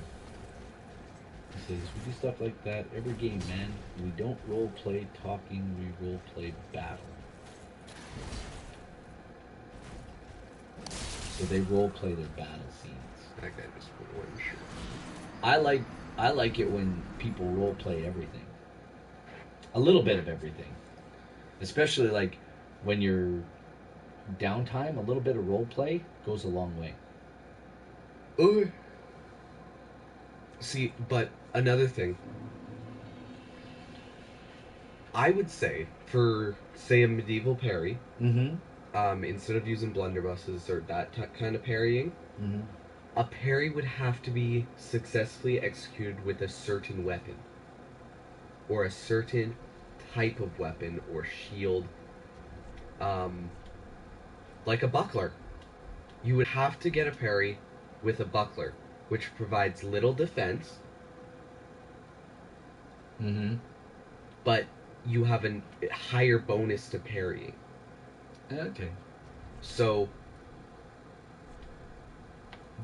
He says we do stuff like that every game, man. We don't role play talking, we role play battle. So they role play their battle scenes. That guy just put one shot. I like it when people role play everything. A little bit of everything. Especially like when you're downtime, a little bit of role play goes a long way. Oh. See, but another thing. I would say, for, say, a medieval parry, Mm-hmm. instead of using blunderbusses or that kind of parrying, Mm-hmm. a parry would have to be successfully executed with a certain weapon. Or a certain type of weapon or shield. Like a buckler. You would have to get a parry with a buckler, which provides little defense, Mm-hmm. but you have a higher bonus to parrying. Okay. So,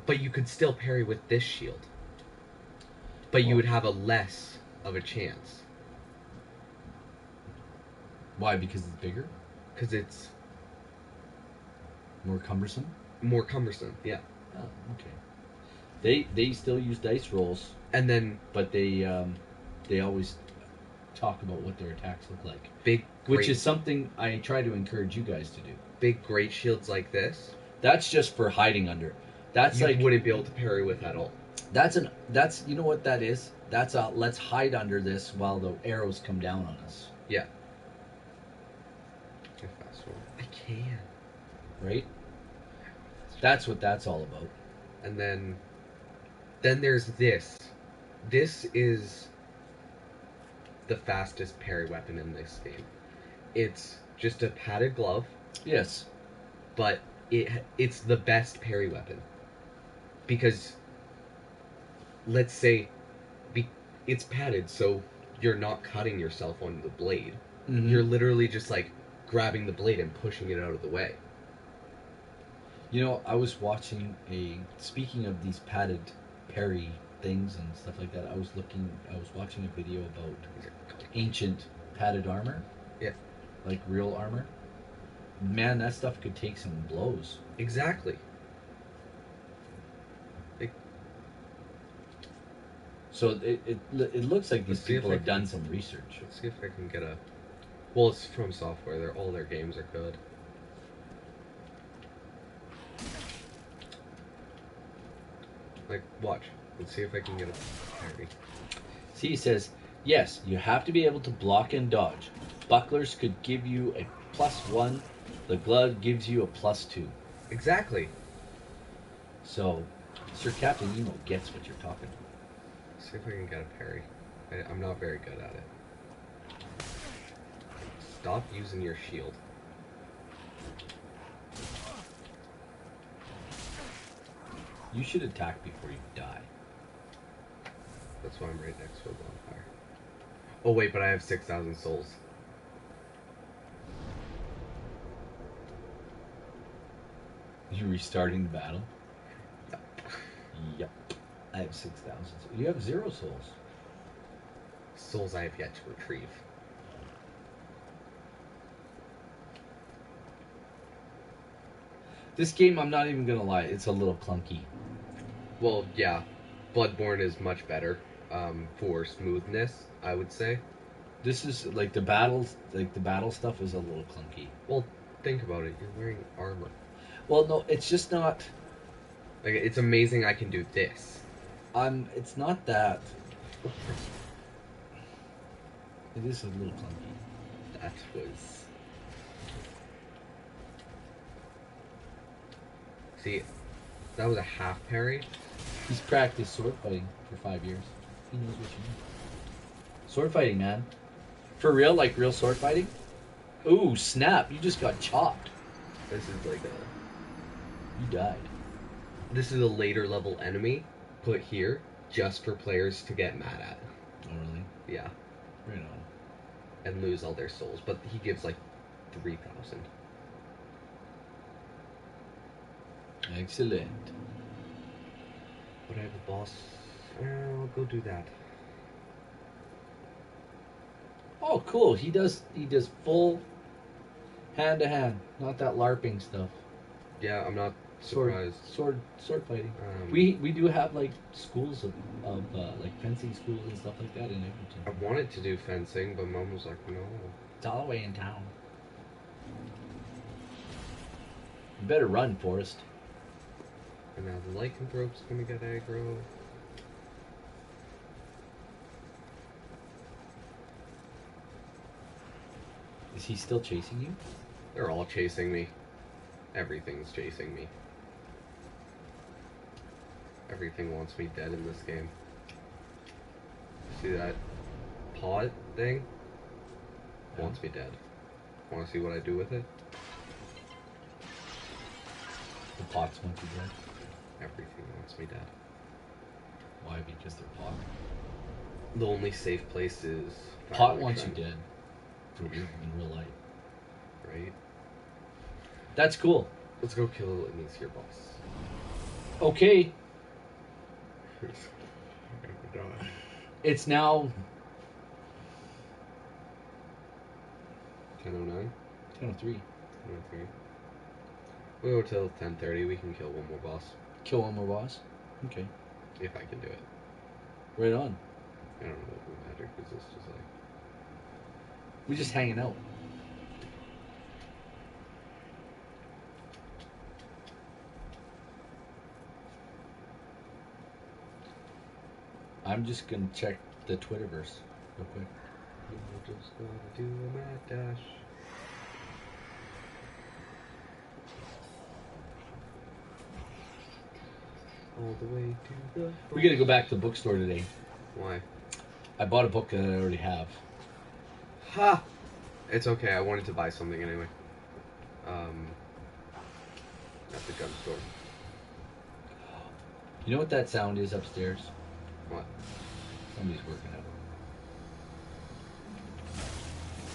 but you could still parry with this shield. But you would have a less of a chance. Why? Because it's bigger? Because it's More cumbersome? more cumbersome, yeah. Oh, okay. They still use dice rolls, And then but they always talk about what their attacks look like. big, Which great, is something I try to encourage you guys to do. big great shields like this, That's just for hiding under. That's you like wouldn't be able to parry with at all. that's you know what that is? That's a let's hide under this while the arrows come down on us. Yeah. Fast forward. I can. Right? That's what that's all about. And then there's this. This is the fastest parry weapon in this game. It's just a padded glove, Yes. but it's the best parry weapon. Because let's say it's padded, so you're not cutting yourself on the blade. Mm-hmm. You're literally just like grabbing the blade and pushing it out of the way. You know, I was watching speaking of these padded parry things and stuff like that, I was watching a video about ancient padded armor. Yeah. Like real armor. Man, that stuff could take some blows. Exactly. So it looks like these Let's see if people I have can- done some research. Let's see if I can get a. Well, it's from Software. All their games are good. Like, watch. Let's see if I can get a parry. See, he says, yes, you have to be able to block and dodge. Bucklers could give you a +1. The glove gives you a +2. Exactly. So, Sir Captain Emo gets what you're talking about. Let's see if I can get a parry. I'm not very good at it. Stop using your shield. You should attack before you die. That's why I'm right next to a bonfire. Oh wait, but I have 6,000 souls. You restarting the battle? Yep. Yep. I have 6,000. You have 0 souls. Souls I have yet to retrieve. This game, I'm not even gonna lie, it's a little clunky. Well, yeah, Bloodborne is much better for smoothness, I would say. This is like the battles, like the battle stuff is a little clunky. Well, think about it. You're wearing armor. Well, no, it's just not. Like, it's amazing I can do this. It's not that. It is a little clunky. That was. See, that was a half parry. He's practiced sword fighting for 5 years. He knows what you mean. Sword fighting, man. For real, like real sword fighting? Ooh, snap. You just got chopped. This is like a. You died. This is a later level enemy put here just for players to get mad at. Oh, really? Yeah. Right on. And lose all their souls. But he gives like 3,000. Excellent. But I have a boss. I'll go do that. Oh, cool. He does full hand to hand, not that LARPing stuff. Yeah, I'm not surprised. Sword fighting. Um, We do have like schools of like fencing schools and stuff like that in I Edmonton. wanted to do fencing, but Mom was like, no. It's all the way in town. You better run, Forrest. And now the lycanthrope's gonna get aggro. Is he still chasing you? They're all chasing me. Everything's chasing me. Everything wants me dead in this game. See that pot thing? Wants me dead. Wanna see what I do with it? The pots want you dead. Everything wants me dead. Why? Because they're pot. The only safe place is Pot Firewatch wants you Shrine, dead. For real, in real life. right? That's cool. Let's go kill Anicia boss. Okay, it's now 10:09. 10:03. 10:03. We'll go till 10:30. We can kill one more boss Kill one more boss. Okay, if I can do it. right on. I don't know what would matter because it's just like We're just hanging out. I'm just gonna check the Twitterverse real quick. we're just gonna do a mad dash. All the way to the. We gotta go back to the bookstore today. Why? I bought a book that I already have. Ha! It's okay. I wanted to buy something anyway. At the gun store. You know what that sound is upstairs? What? Somebody's working out.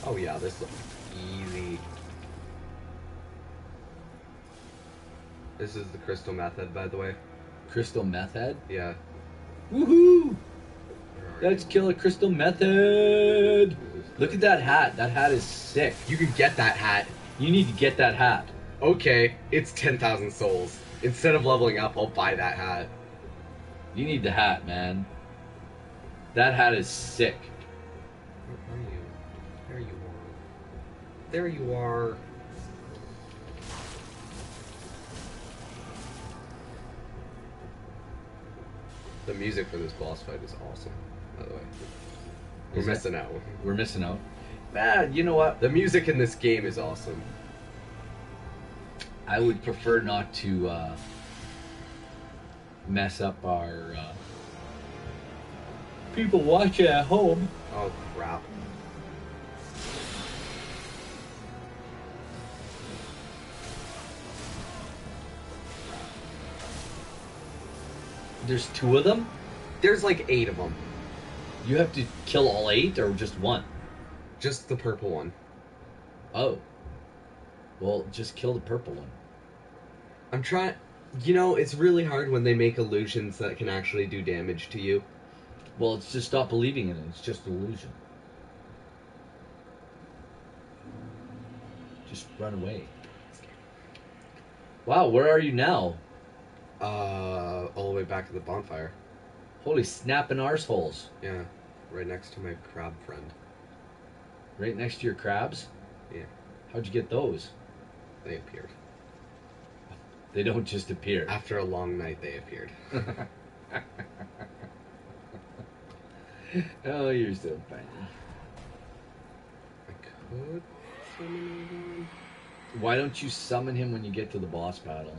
Oh yeah, this looks easy. This is the crystal method, by the way. Crystal Method? Yeah. Woohoo! Where are Let's kill a Crystal Method! Look at that hat. That hat is sick. You can get that hat. You need to get that hat. Okay, it's 10,000 souls. Instead of leveling up, I'll buy that hat. You need the hat, man. That hat is sick. Where are you? There you are. There you are. The music for this boss fight is awesome, by the way. We're Is it? missing out. We're missing out. Man, you know what? The music in this game is awesome. I would prefer not to mess up our people watching at home. Oh crap. There's 2 of them? There's like 8 of them. You have to kill all 8 or just one? Just the purple one. Oh. Well, just kill the purple one. I'm trying. You know, it's really hard when they make illusions that can actually do damage to you. Well, it's just stop believing in it. It's just an illusion. Just run away. Wow, where are you now? All the way back to the bonfire. Holy snapping arseholes. Yeah, right next to my crab friend. Right next to your crabs? Yeah. How'd you get those? They appeared. They don't just appear. After a long night, they appeared. Oh, you're so funny. I could summon him. Why don't you summon him when you get to the boss battle?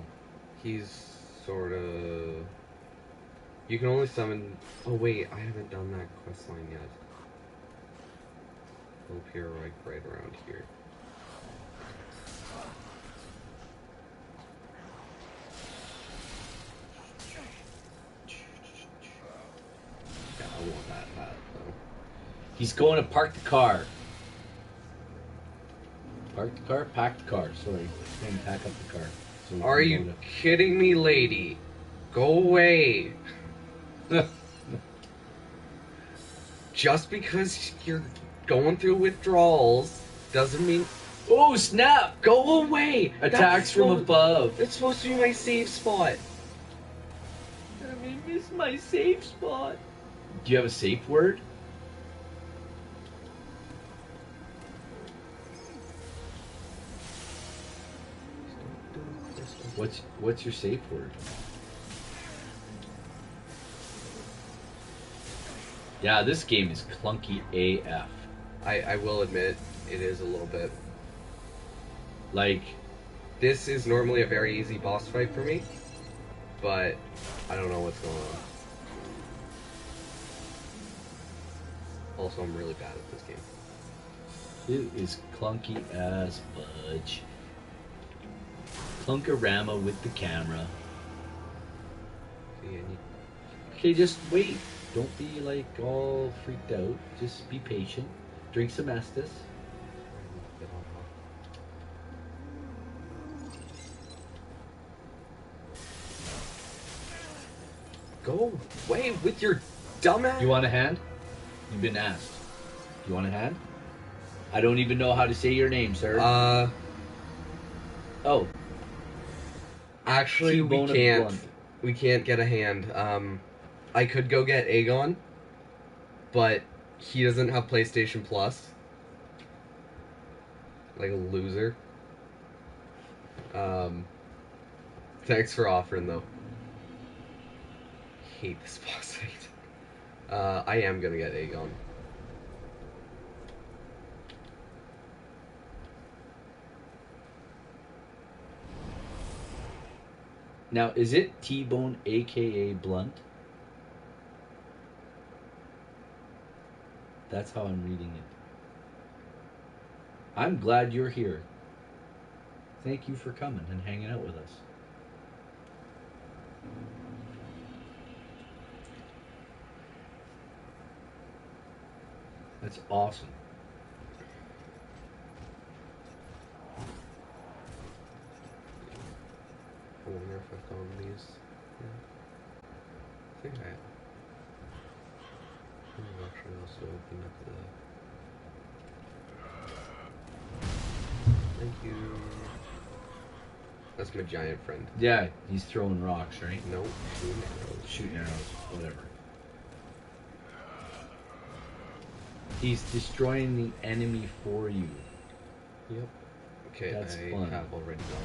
He's sort of. You can only summon. Oh wait, I haven't done that quest line yet. He'll appear right around here. Yeah, I want that hat though. He's going to park the car. Park the car? Pack the car. Sorry. And pack up the car. So we Are can you go kidding me, lady? Go away. to- Just because you're going through withdrawals doesn't mean. Oh, snap! Go away! Attacks from above. That's supposed to be my safe spot. I miss my safe spot. Do you have a safe word? What's your safe word? Yeah, this game is clunky AF. I will admit, it is a little bit. Like, This is normally a very easy boss fight for me, but I don't know what's going on. Also, I'm really bad at this game. it is clunky as fudge. Clunkorama with the camera. See, and you- Okay, just wait. Don't be like all freaked out. Just be patient. Drink some Estus. Go away with your dumbass. You want a hand? You've been asked. You want a hand? I don't even know how to say your name, sir. Oh, Actually, T-bone we of can't. blunt. We can't get a hand. I could go get Aegon, but he doesn't have PlayStation Plus. Like a loser. Thanks for offering, though. Hate this boss fight. I am gonna get Aegon. now is it T-Bone, aka Blunt? That's how I'm reading it. I'm glad you're here. Thank you for coming and hanging out with us. That's awesome. I wonder if I found these. Yeah. I think I have. I'm actually also open up the. Thank you. That's my giant friend. Yeah, he's throwing rocks, right? Nope. Shooting arrows. Shooting arrows, whatever. He's destroying the enemy for you. Yep. Okay, That's I fun. have already gone.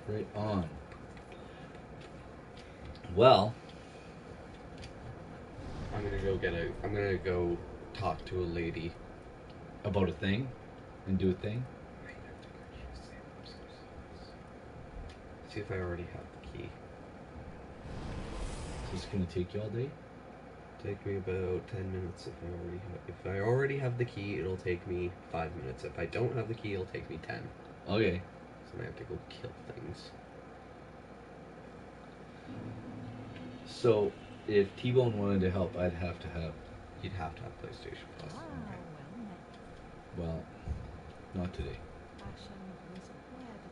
Right on. Well, I'm gonna go talk to a lady. about a thing and do a thing. See if I already have the key. Is this gonna take you all day? Take me about 10 minutes if I already have the key, it'll take me 5 minutes. If I don't have the key, it'll take me 10. Okay. So I have to go kill things. So, if T-Bone wanted to help, I'd have to have You'd have to have PlayStation Plus. Ah, Okay. well met. Well, not today. Fashion was where the...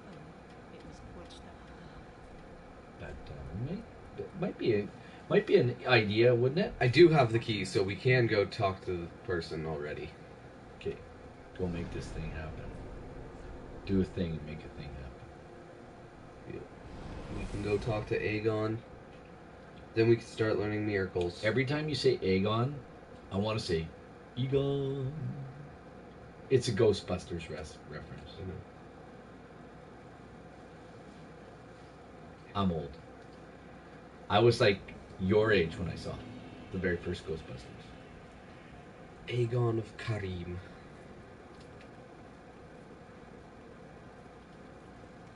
Oh, it was Porchta. That might be an idea, wouldn't it? I do have the key, so we can go talk to the person already. Okay, go make this thing happen. Do a thing and make a thing happen. We can go talk to Aegon. Then we can start learning miracles. Every time you say Aegon, I want to say Egon. It's a Ghostbusters reference. I know. I'm old. I was like your age when I saw the very first Ghostbusters. Aegon of Karim.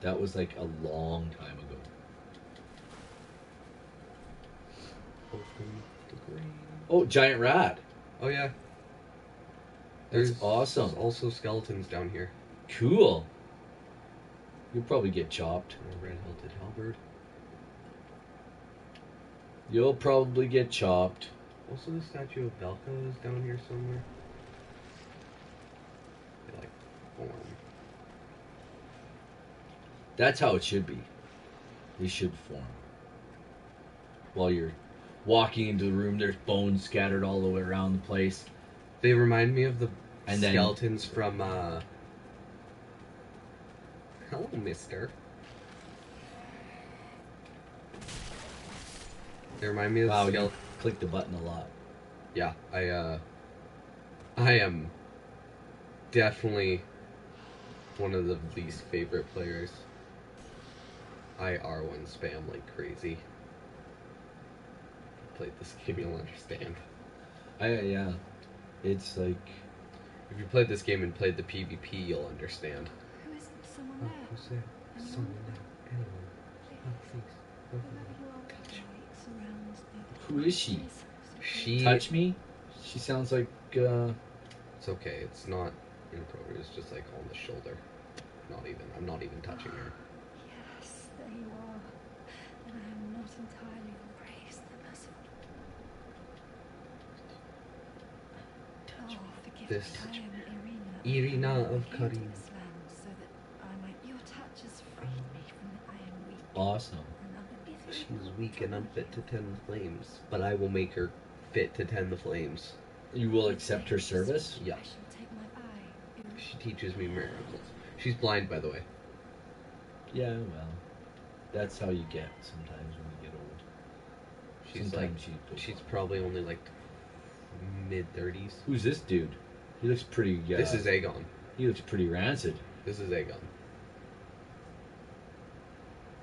That was like a long time ago. Open the grave. Oh, giant rat. Oh yeah. That's There's awesome. also skeletons down here. Cool. You'll probably get chopped. And a red-hilted halberd. You'll probably get chopped. Also, the statue of Velka is down here somewhere. They like form. That's how it should be. They should form. While you're walking into the room, there's bones scattered all the way around the place. They remind me of the And then- skeletons from Hello, mister. They remind me of Wow, the you skeleton. click the button a lot. Yeah, I am definitely one of the least favorite players. I R1 spam like crazy. Played this game, you'll understand. Yeah. It's like If you played this game and played the PvP, you'll understand. Who is someone there? Who's there? Someone there. Anyone. Oh, please. Go for Whoever it. you are, light surrounds me. Who is she? She. touch me. She sounds like It's okay. It's not inappropriate. It's just like on the shoulder. I'm not even touching her. Yes, there you are. And I am not entirely praised the merciful. Oh, forgive this. me. I am Irina. Irina of I came to Karim. this land so that I might. Your touch has freed me from the iron weak. awesome. And under this She's weak and unfit to tend the flames, but I will make her fit to tend the flames. You will accept her service? Yeah. I shall take my eye. She teaches me miracles. She's blind, by the way. Yeah, well. That's how you get sometimes when you get old. She's Sometimes you go she's blind. probably only like mid-30s. Who's this dude? He looks pretty This is Aegon. he looks pretty rancid. This is Aegon.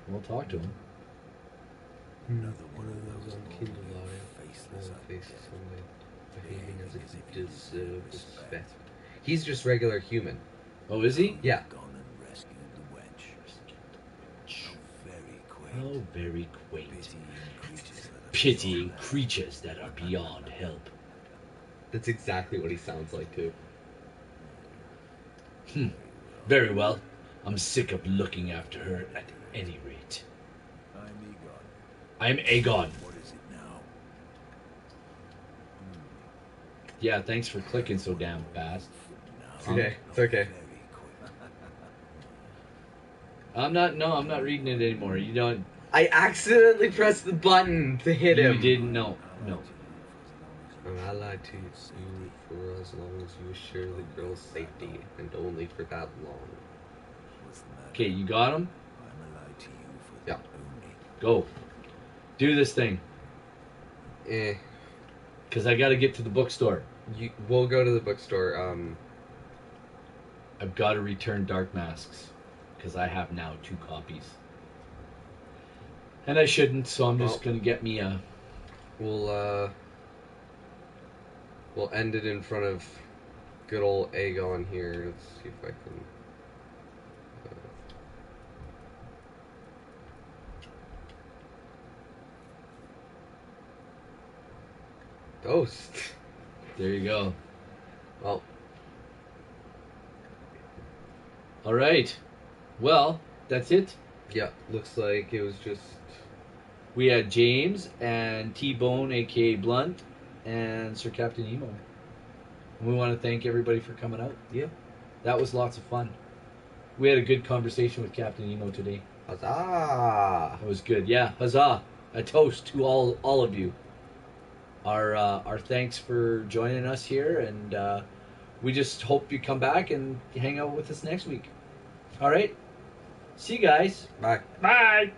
We'll talk to him. Another one of those on old, Kindleari. faceless Faces upgets. someday. Behaving as if as he if you deserved deserve respect. He's just regular human. Oh, is he? Yeah. Gone and rescued the wench. Very Oh, quaint. very quaint. Pitying creatures that are Pitying beyond creatures that are beyond help. That's exactly what he sounds like too. Very well. I'm sick of looking after her at any rate. I'm Egon. I'm Aegon. What is it now? Yeah, thanks for clicking so damn fast. Now, Okay, it's okay. very quick. I'm not reading it anymore. You don't. I accidentally pressed the button to hit You him. didn't know. No. And I lied to you for as long as you assure the girl's safety, and only for that long. What's the matter? Okay, you got him? I'm allied to you for Yeah. that only. Go. Do this thing. Eh. Because I got to get to the bookstore. We'll go to the bookstore. I've got to return Dark Masks. Because I have now 2 copies. And I shouldn't, so I'm just Well- going to get me a... We'll end it in front of good old Aegon here. Let's see if I can. Ghost. There you go. Well, All right. Well, that's it. yeah. Looks like it was just We had James and T-Bone, aka Blunt, and Sir Captain Emo. And we want to thank everybody for coming out. Yeah. That was lots of fun. We had a good conversation with Captain Emo today. Huzzah! It was good. Yeah, huzzah! A toast to all of you. Our thanks for joining us here, and we just hope you come back and hang out with us next week. All right. See you guys. Bye. Bye.